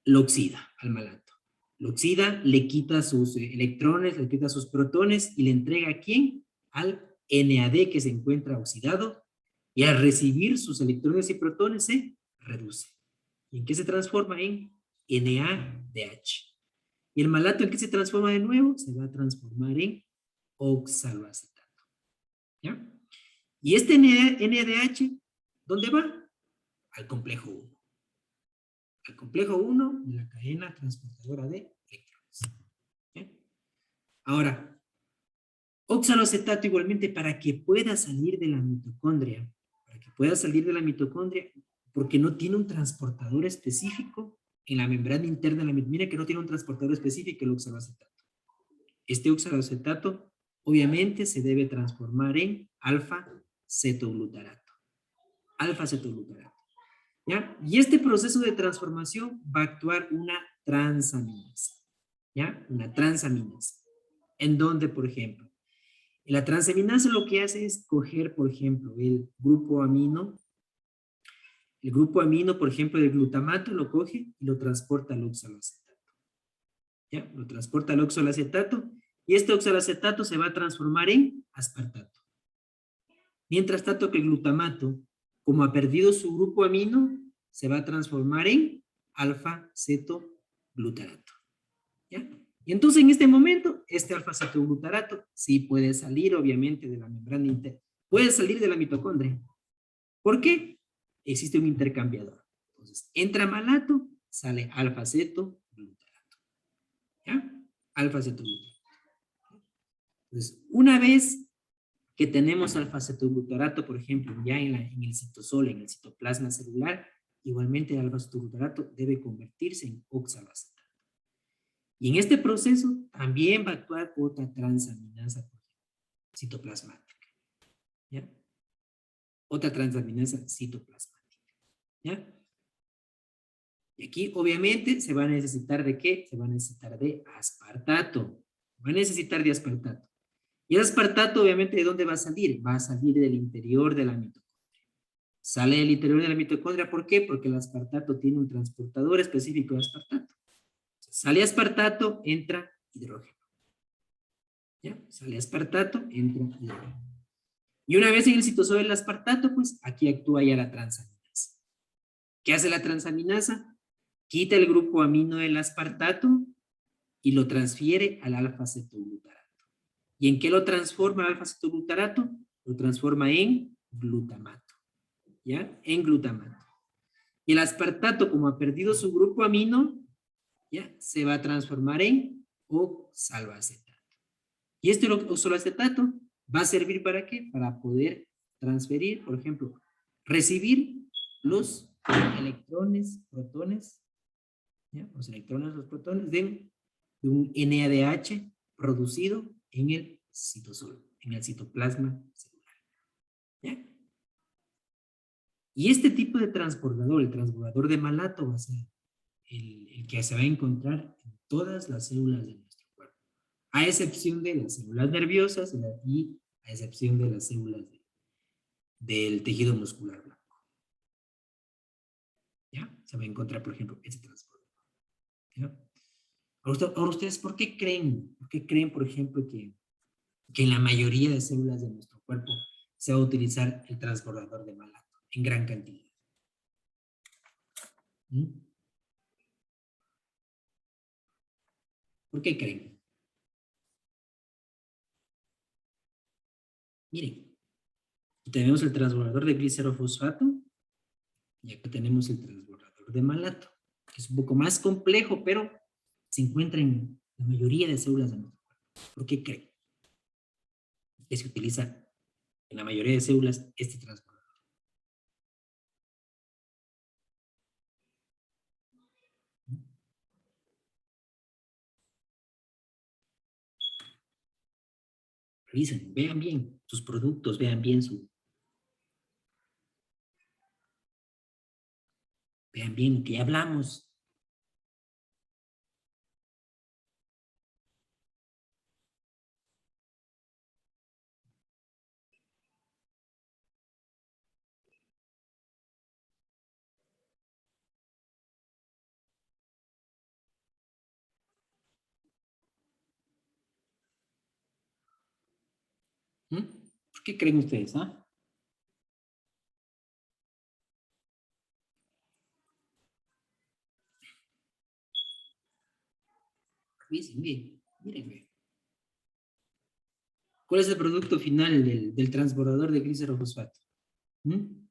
lo oxida al malato. Lo oxida, le quita sus electrones, le quita sus protones y le entrega ¿a quién? Al NAD que se encuentra oxidado, y al recibir sus electrones y protones se reduce. ¿Y en qué se transforma? En NADH. ¿Y el malato en qué se transforma de nuevo? Se va a transformar en oxaloacetato. ¿Ya? Y este NADH, ¿dónde va? Al complejo 1. Al complejo 1 de la cadena transportadora de electrones. ¿Ya? Ahora, oxaloacetato igualmente para que pueda salir de la mitocondria, Porque no tiene un transportador específico en la membrana interna de la mitocondria. Mira que no tiene un transportador específico el oxaloacetato. Este oxaloacetato obviamente se debe transformar en alfa-cetoglutarato. Alfa-cetoglutarato. ¿Ya? Y este proceso de transformación va a actuar una transaminasa. ¿Ya? Una transaminasa. En donde, por ejemplo, la transaminasa lo que hace es coger, por ejemplo, el grupo amino, por ejemplo, del glutamato, lo coge y lo transporta al oxaloacetato. ¿Ya? Lo transporta al oxaloacetato y este oxaloacetato se va a transformar en aspartato. Mientras tanto que el glutamato, como ha perdido su grupo amino, se va a transformar en alfa-cetoglutarato. ¿Ya? Y entonces en este momento, este alfa-cetoglutarato sí puede salir obviamente de la membrana interna, puede salir de la mitocondria. ¿Por qué? Existe un intercambiador. Entonces, entra malato, sale alfa-cetoglutarato. ¿Ya? Alfa-cetoglutarato. Entonces, una vez que tenemos alfa-cetoglutarato, por ejemplo, ya en el citosol, en el citoplasma celular, igualmente el alfa-cetoglutarato debe convertirse en oxaloacetato. Y en este proceso también va a actuar otra transaminasa citoplasmática. ¿Ya? Otra transaminasa citoplasmática. ¿Ya? Y aquí obviamente se va a necesitar de ¿qué? Se va a necesitar de aspartato. Va a necesitar de aspartato. Y el aspartato obviamente ¿de dónde va a salir? Va a salir del interior de la mitocondria. Sale del interior de la mitocondria, ¿por qué? Porque el aspartato tiene un transportador específico de aspartato. Sale aspartato, entra hidrógeno. ¿Ya? Sale aspartato, entra hidrógeno. Y una vez en el citosol del aspartato, pues aquí actúa ya la transaminasa. ¿Qué hace la transaminasa? Quita el grupo amino del aspartato y lo transfiere al alfa-cetoglutarato. ¿Y en qué lo transforma el alfa-cetoglutarato? Lo transforma en glutamato. ¿Ya? En glutamato. Y el aspartato, como ha perdido su grupo amino, ¿ya? Se va a transformar en oxaloacetato. Y este oxaloacetato va a servir ¿para qué? Para poder transferir, por ejemplo, recibir los electrones, protones, ¿ya? Los electrones, los protones de un NADH producido en el citosol, en el citoplasma celular. ¿Ya? Y este tipo de transportador, el transportador de malato, va a ser el que se va a encontrar en todas las células de nuestro cuerpo, a excepción de las células nerviosas y a excepción de las células del tejido muscular blanco. ¿Ya? Se va a encontrar, por ejemplo, este transportador. ¿Ya? Ahora ustedes, ¿por qué creen? ¿Por qué creen, por ejemplo, que en la mayoría de células de nuestro cuerpo se va a utilizar el transbordador de malato en gran cantidad? ¿Mm? ¿Por qué creen? Miren, tenemos el transbordador de glicerofosfato y acá tenemos el transbordador de malato, que es un poco más complejo, pero se encuentra en la mayoría de células de nuestro cuerpo. ¿Por qué creen que se utiliza en la mayoría de células este transbordador? Revisen, vean bien sus productos, vean bien vean bien lo que ya hablamos. ¿Mm? ¿Por qué creen ustedes? ¿Ah? Revisen bien, miren bien. ¿Cuál es el producto final del transbordador de glicerofosfato? ¿Mm?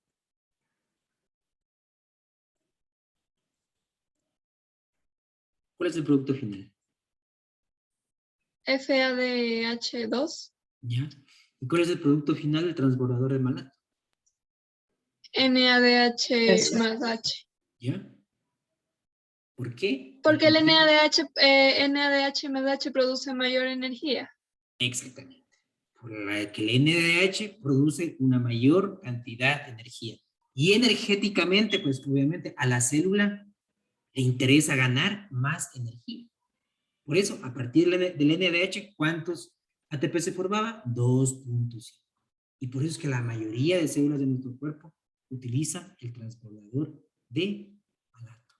¿Cuál es el producto final? FADH2. ¿Ya? ¿Y cuál es el producto final del transbordador de malato? NADH Eso. más H. ¿Ya? ¿Por qué? Porque el NADH más H produce mayor energía. Exactamente. Por la que el NADH produce una mayor cantidad de energía. Y energéticamente, pues obviamente a la célula le interesa ganar más energía. Por eso, a partir del NADH, ¿cuántos ATP se formaba? 2.5. Y por eso es que la mayoría de células de nuestro cuerpo utiliza el transbordador de malato.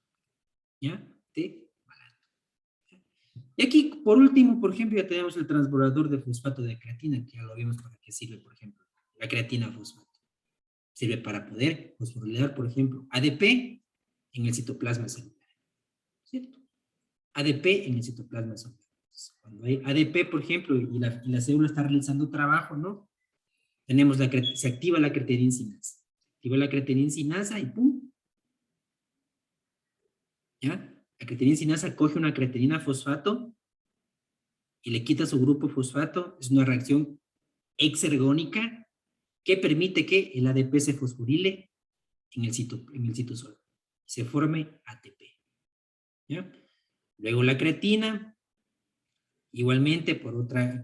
¿Ya? De malato. Y aquí, por último, por ejemplo, ya tenemos el transbordador de fosfato de creatina, que ya lo vimos para qué sirve, por ejemplo, la creatina fosfato. Sirve para poder fosforilar, por ejemplo, ADP en el citoplasma celular. ¿Cierto? ADP en el citoplasma celular. Cuando hay ADP, por ejemplo, y la célula está realizando trabajo, ¿no? Tenemos se activa la creatinina sinasa. Se activa la creatinina sinasa y ¡pum! ¿Ya? La creatinina sinasa coge una creatinina fosfato y le quita su grupo fosfato. Es una reacción exergónica que permite que el ADP se fosforile en el citosol. Se forme ATP. ¿Ya? Luego la creatina, igualmente por otra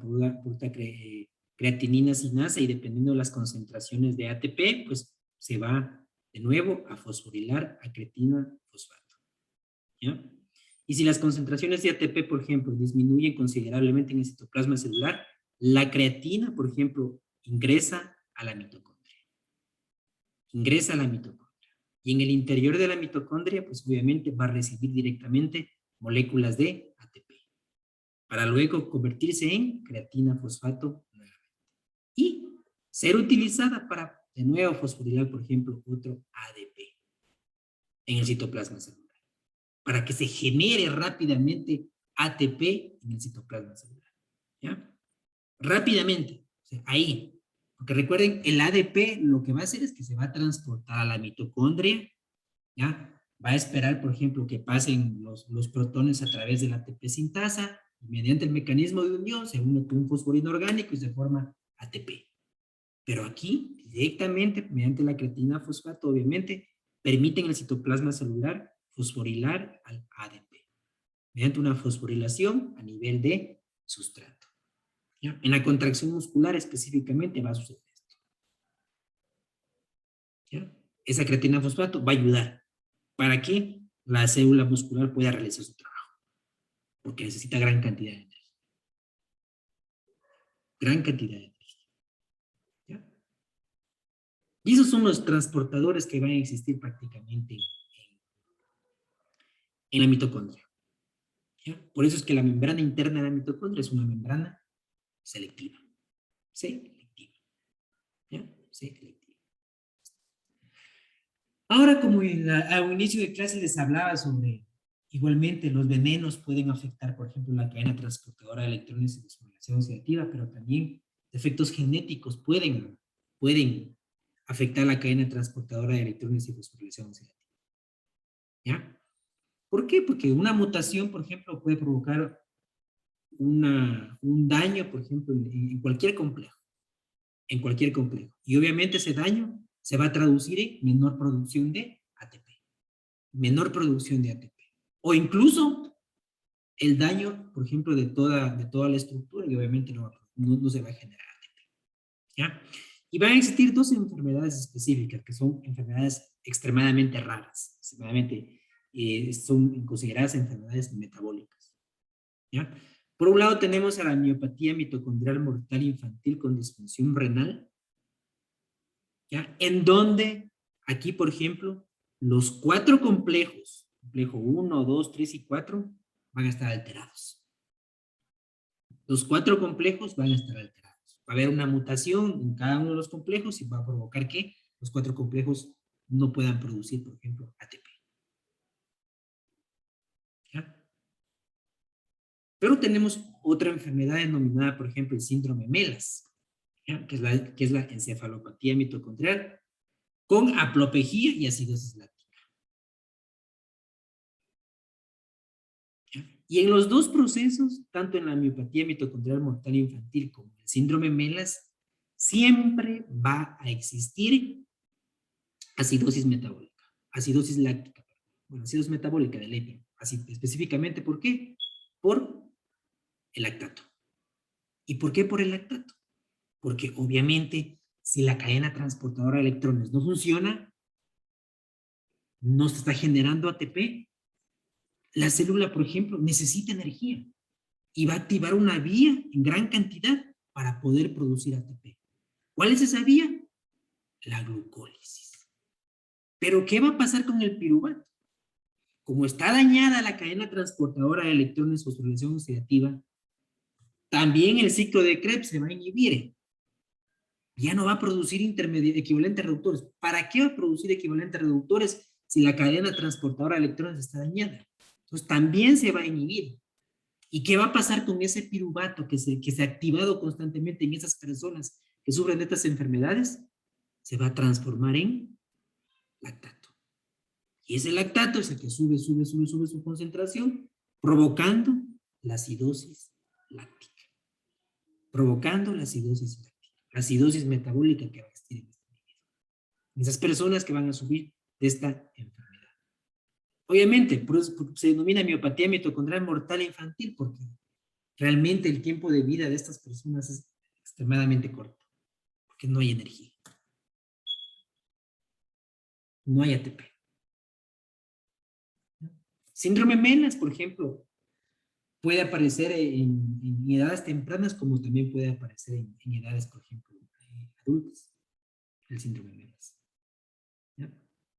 creatinina sinasa, y dependiendo de las concentraciones de ATP, pues se va de nuevo a fosforilar a creatina fosfato. ¿Ya? Y si las concentraciones de ATP, por ejemplo, disminuyen considerablemente en el citoplasma celular, la creatina, por ejemplo, ingresa a la mitocondria. Ingresa a la mitocondria. Y en el interior de la mitocondria, pues obviamente va a recibir directamente moléculas de ATP, para luego convertirse en creatina fosfato nuevamente. Y ser utilizada para, de nuevo, fosforilar, por ejemplo, otro ADP en el citoplasma celular, para que se genere rápidamente ATP en el citoplasma celular. ¿Ya? Rápidamente, o sea, ahí. Porque recuerden, el ADP lo que va a hacer es que se va a transportar a la mitocondria, ¿ya? Va a esperar, por ejemplo, que pasen los protones a través de la ATP sintasa, y mediante el mecanismo de unión se une con un fosforino orgánico y se forma ATP. Pero aquí, directamente, mediante la creatina fosfato, obviamente, permiten el citoplasma celular fosforilar al ADP, mediante una fosforilación a nivel de sustrato. ¿Ya? En la contracción muscular específicamente va a suceder esto. ¿Ya? Esa creatina fosfato va a ayudar para que la célula muscular pueda realizar su trabajo, porque necesita gran cantidad de energía. Gran cantidad de energía. ¿Ya? Y esos son los transportadores que van a existir prácticamente en la mitocondria. ¿Ya? Por eso es que la membrana interna de la mitocondria es una membrana selectiva. Selectiva. ¿Ya? Selectiva. Ahora, como al inicio de clase les hablaba sobre, igualmente, los venenos pueden afectar, por ejemplo, la cadena transportadora de electrones y fosforilación oxidativa, pero también efectos genéticos pueden afectar la cadena transportadora de electrones y fosforilación oxidativa. ¿Ya? ¿Por qué? Porque una mutación, por ejemplo, puede provocar un daño, por ejemplo, en cualquier complejo. En cualquier complejo. Y obviamente ese daño se va a traducir en menor producción de ATP. Menor producción de ATP. O incluso el daño, por ejemplo, de toda la estructura, y obviamente no se va a generar ATP. ¿Ya? Y van a existir dos enfermedades específicas, que son enfermedades extremadamente raras, extremadamente son consideradas enfermedades metabólicas. ¿Ya? Por un lado tenemos a la miopatía mitocondrial mortal infantil con disfunción renal, ¿ya? En donde aquí, por ejemplo, los 4 complejos, complejo 1, 2, 3 y 4, van a estar alterados. Los 4 complejos van a estar alterados. Va a haber una mutación en cada uno de los complejos y va a provocar que los 4 complejos no puedan producir, por ejemplo, ATP. ¿Ya? Pero tenemos otra enfermedad denominada, por ejemplo, el síndrome MELAS, ¿ya? Que es la encefalopatía mitocondrial con aplopejía y acidosis láctica. ¿Ya? Y en los dos procesos, tanto en la miopatía mitocondrial mortal infantil como en el síndrome MELAS, siempre va a existir acidosis metabólica, acidosis láctica, bueno, acidosis metabólica de ley, pero así específicamente, ¿por qué? Por el lactato. ¿Y por qué por el lactato? Porque obviamente, si la cadena transportadora de electrones no funciona, no se está generando ATP, la célula, por ejemplo, necesita energía y va a activar una vía en gran cantidad para poder producir ATP. ¿Cuál es esa vía? La glucólisis. Pero ¿qué va a pasar con el piruvato? Como está dañada la cadena transportadora de electrones fosforilación oxidativa, también el ciclo de Krebs se va a inhibir. Ya no va a producir equivalentes reductores. ¿Para qué va a producir equivalentes reductores si la cadena transportadora de electrones está dañada? Entonces también se va a inhibir. ¿Y qué va a pasar con ese piruvato que se ha activado constantemente en esas personas que sufren de estas enfermedades? Se va a transformar en lactato. Y ese lactato es el que sube su concentración, provocando la acidosis láctica. Provocando la acidosis láctica. La acidosis metabólica que va a existir en este individuo. Esas personas que van a sufrir de esta enfermedad. Obviamente, por eso se denomina miopatía mitocondrial mortal infantil, porque realmente el tiempo de vida de estas personas es extremadamente corto, porque no hay energía. No hay ATP. Síndrome Menas, por ejemplo, puede aparecer en edades tempranas como también puede aparecer en edades, por ejemplo, adultas, el síndrome Menas. ¿Ya?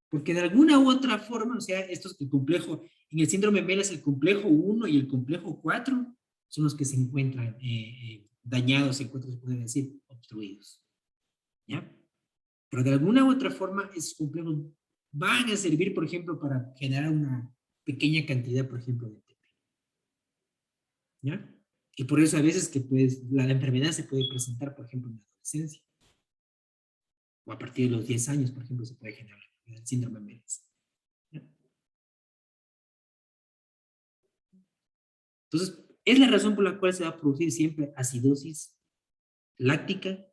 Porque de alguna u otra forma, o sea, esto es el complejo, en el síndrome Menas el complejo 1 y el complejo 4 son los que se encuentran dañados, se encuentran, se puede decir, obstruidos. ¿Ya? Pero de alguna u otra forma, esos complejos van a servir, por ejemplo, para generar una pequeña cantidad, por ejemplo, de ATP. ¿Ya? Y por eso a veces que pues, la enfermedad se puede presentar, por ejemplo, en la adolescencia. O a partir de los 10 años, por ejemplo, se puede generar el síndrome de Menas. ¿Ya? Entonces, es la razón por la cual se va a producir siempre acidosis láctica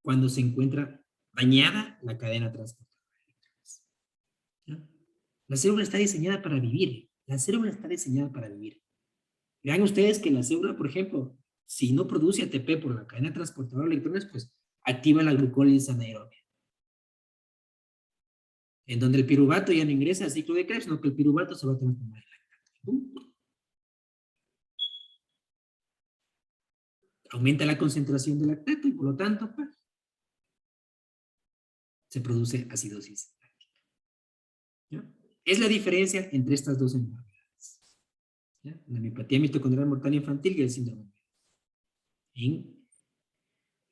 cuando se encuentra dañada la cadena transportadora. ¿Ya? La célula está diseñada para vivir. La célula está diseñada para vivir. Vean ustedes que la célula, por ejemplo, si no produce ATP por la cadena transportadora de electrones, pues activa la glucólisis anaerobia. En donde el piruvato ya no ingresa al ciclo de Krebs, sino que el piruvato se va a transformar en lactato. Aumenta la concentración de lactato y por lo tanto, pues, se produce acidosis láctica. ¿Ya? Es la diferencia entre estas dos enfermedades. ¿Ya? La miopatía mitocondrial mortal infantil y el síndrome. En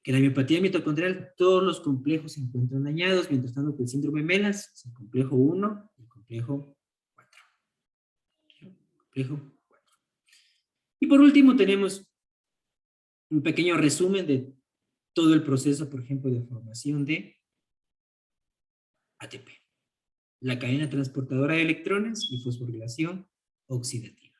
que la miopatía mitocondrial, todos los complejos se encuentran dañados, mientras tanto que el síndrome de Menas es el complejo 1 y el complejo 4. Complejo 4. Y por último tenemos un pequeño resumen de todo el proceso, por ejemplo, de formación de ATP. La cadena transportadora de electrones y fosforilación oxidativa.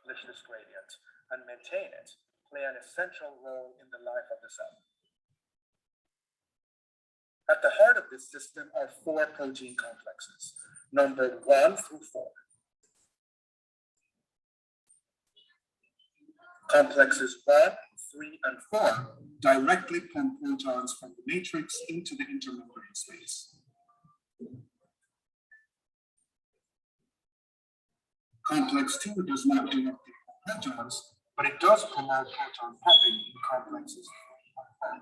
Lichten's gradient and maintain it play an essential role in the life of the cell. At the heart of this system are 4 protein complexes, numbered 1 through 4. Complexes 1, 3, and 4 directly pump protons from the matrix into the intermembrane space. Complex 2 does not directly pump protons, but it does promote proton pumping in complexes 3 and 4.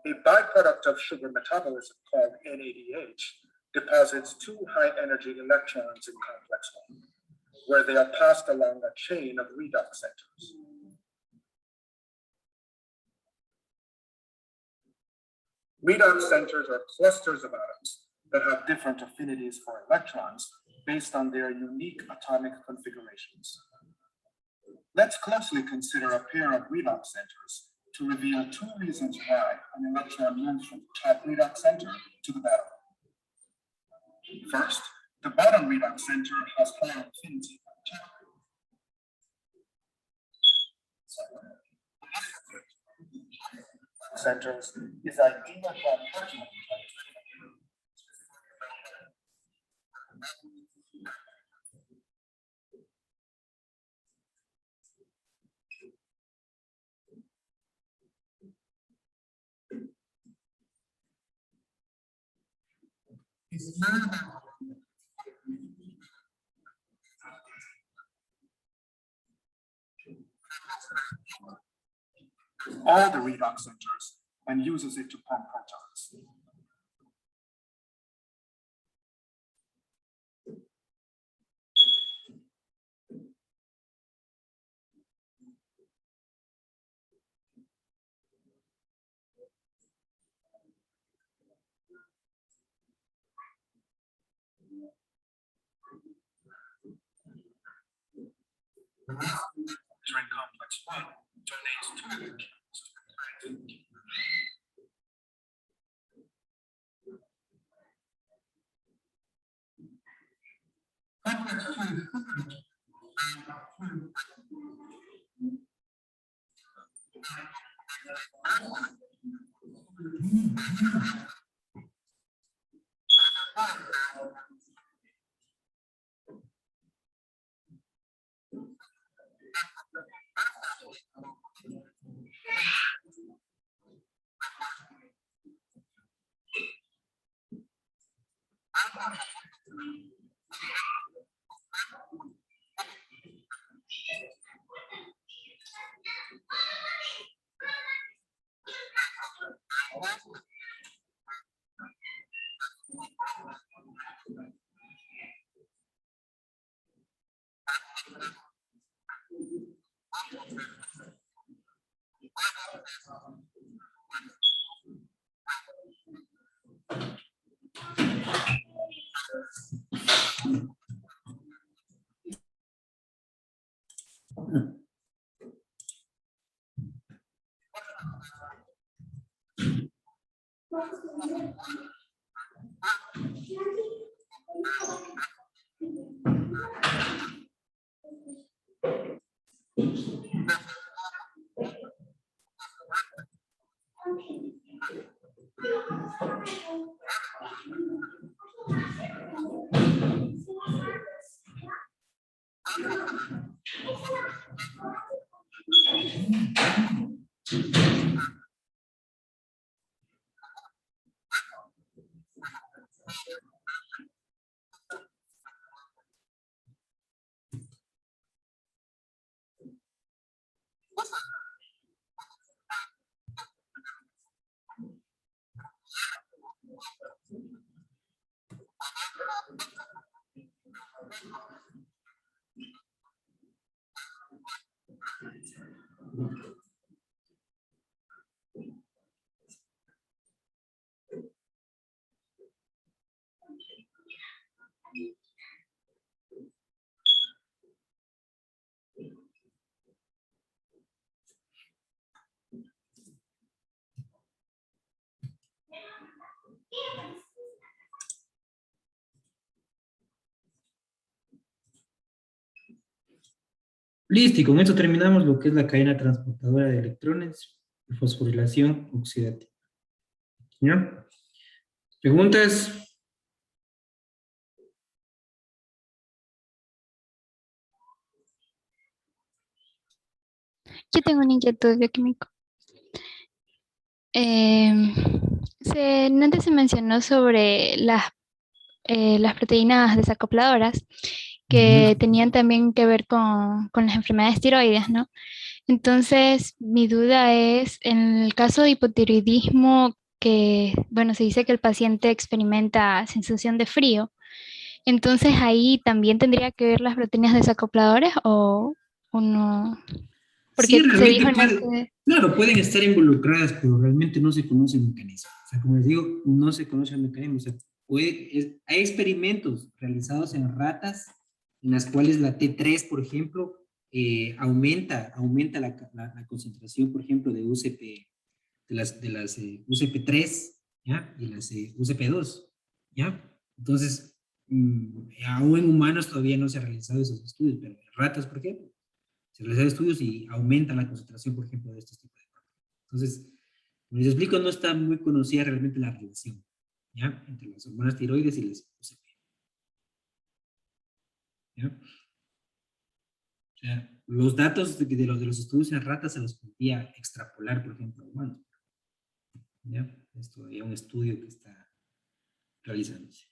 A byproduct of sugar metabolism called NADH deposits 2 high-energy electrons in complex 1, where they are passed along a chain of redox centers. Redox centers are clusters of atoms that have different affinities for electrons based on their unique atomic configurations. Let's closely consider a pair of redox centers to reveal 2 reasons why an electron moves from the top redox center to the bottom. First, the bottom redox center has higher affinity than the top. Centers is ideal for protein. All the redox centers and uses it to pump protons. During complex 1 donates 2 electrons to the Listo, y con esto terminamos lo que es la cadena transportadora de electrones y fosforilación oxidativa. ¿Ya? ¿Preguntas? Yo tengo una inquietud bioquímico. Em, antes se mencionó sobre las proteínas desacopladoras que Ujú. tenían también que ver con las enfermedades tiroides, ¿no? Entonces, mi duda es, en el caso de hipotiroidismo, que, bueno, se dice que el paciente experimenta sensación de frío, entonces ahí también tendría que ver las proteínas desacopladoras o no, Sí, porque se realmente dijo en puede, ese... claro, pueden estar involucradas, pero realmente no se conoce el mecanismo. O sea, como les digo, no se conoce el mecanismo. O sea, hay experimentos realizados en ratas en las cuales la T3, por ejemplo, aumenta la concentración, por ejemplo, de UCP, de las UCP3, ¿ya? Y las UCP2, ¿ya? Entonces, aún en humanos todavía no se han realizado esos estudios, pero en ratas, por ejemplo, se realizan estudios y aumenta la concentración, por ejemplo, de estos tipos de proteínas. Entonces, como les explico, no está muy conocida realmente la relación, ¿ya? Entre las hormonas tiroides y las UCP, ¿ya? O sea, los datos de los estudios en ratas se los podía extrapolar, por ejemplo, a humanos, ¿ya? Esto es un estudio que está realizándose.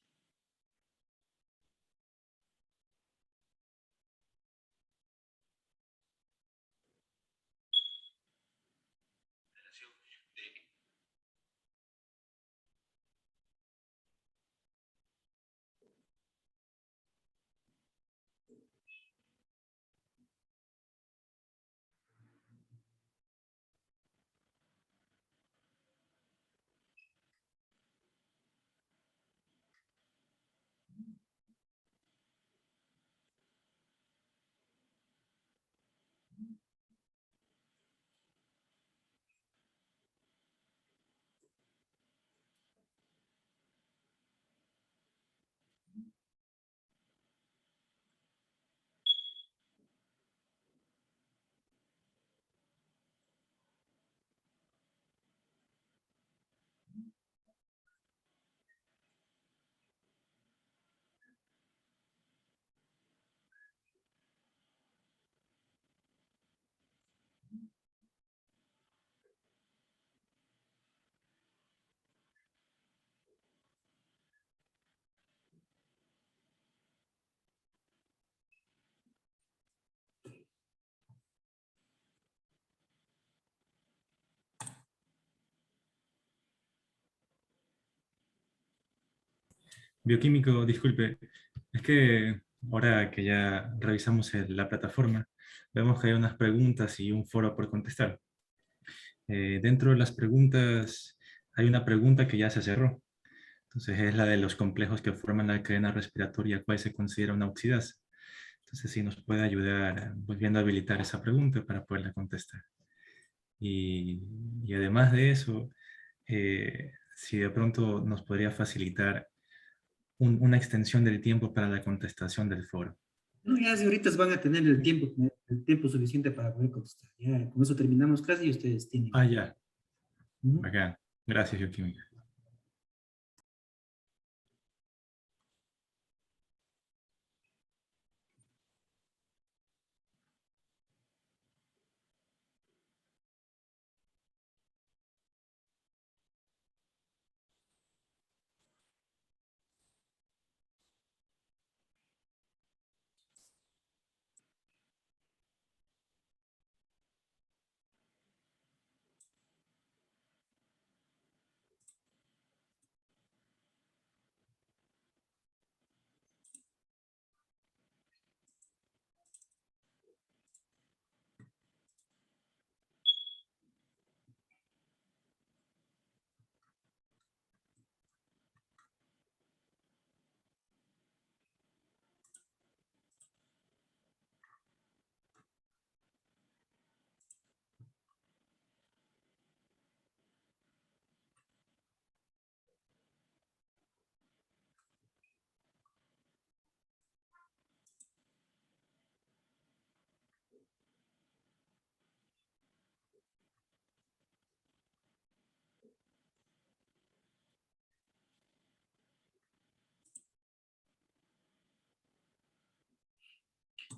Bioquímico, disculpe, es que ahora que ya revisamos la plataforma, vemos que hay unas preguntas y un foro por contestar. Dentro de las preguntas hay una pregunta que ya se cerró. Entonces es la de los complejos que forman la cadena respiratoria, cuál se considera una oxidasa. Entonces si nos puede ayudar volviendo a habilitar esa pregunta para poderla contestar. Y, y además de eso, si de pronto nos podría facilitar una extensión del tiempo para la contestación del foro. No, ya si ahorita van a tener el tiempo suficiente para poder contestar. Ya, con eso terminamos clase y ustedes tienen. Ah, ya. Ujú. Bacán. Gracias, Bioquímica.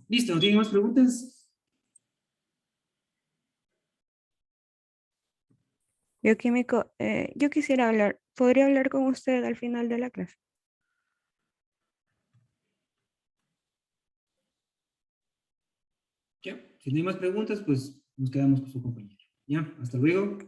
Listo, ¿no tienen más preguntas? Bioquímico, yo quisiera hablar, ¿podría hablar con usted al final de la clase? Ya, si no hay más preguntas, pues nos quedamos con su compañero. Ya, hasta luego.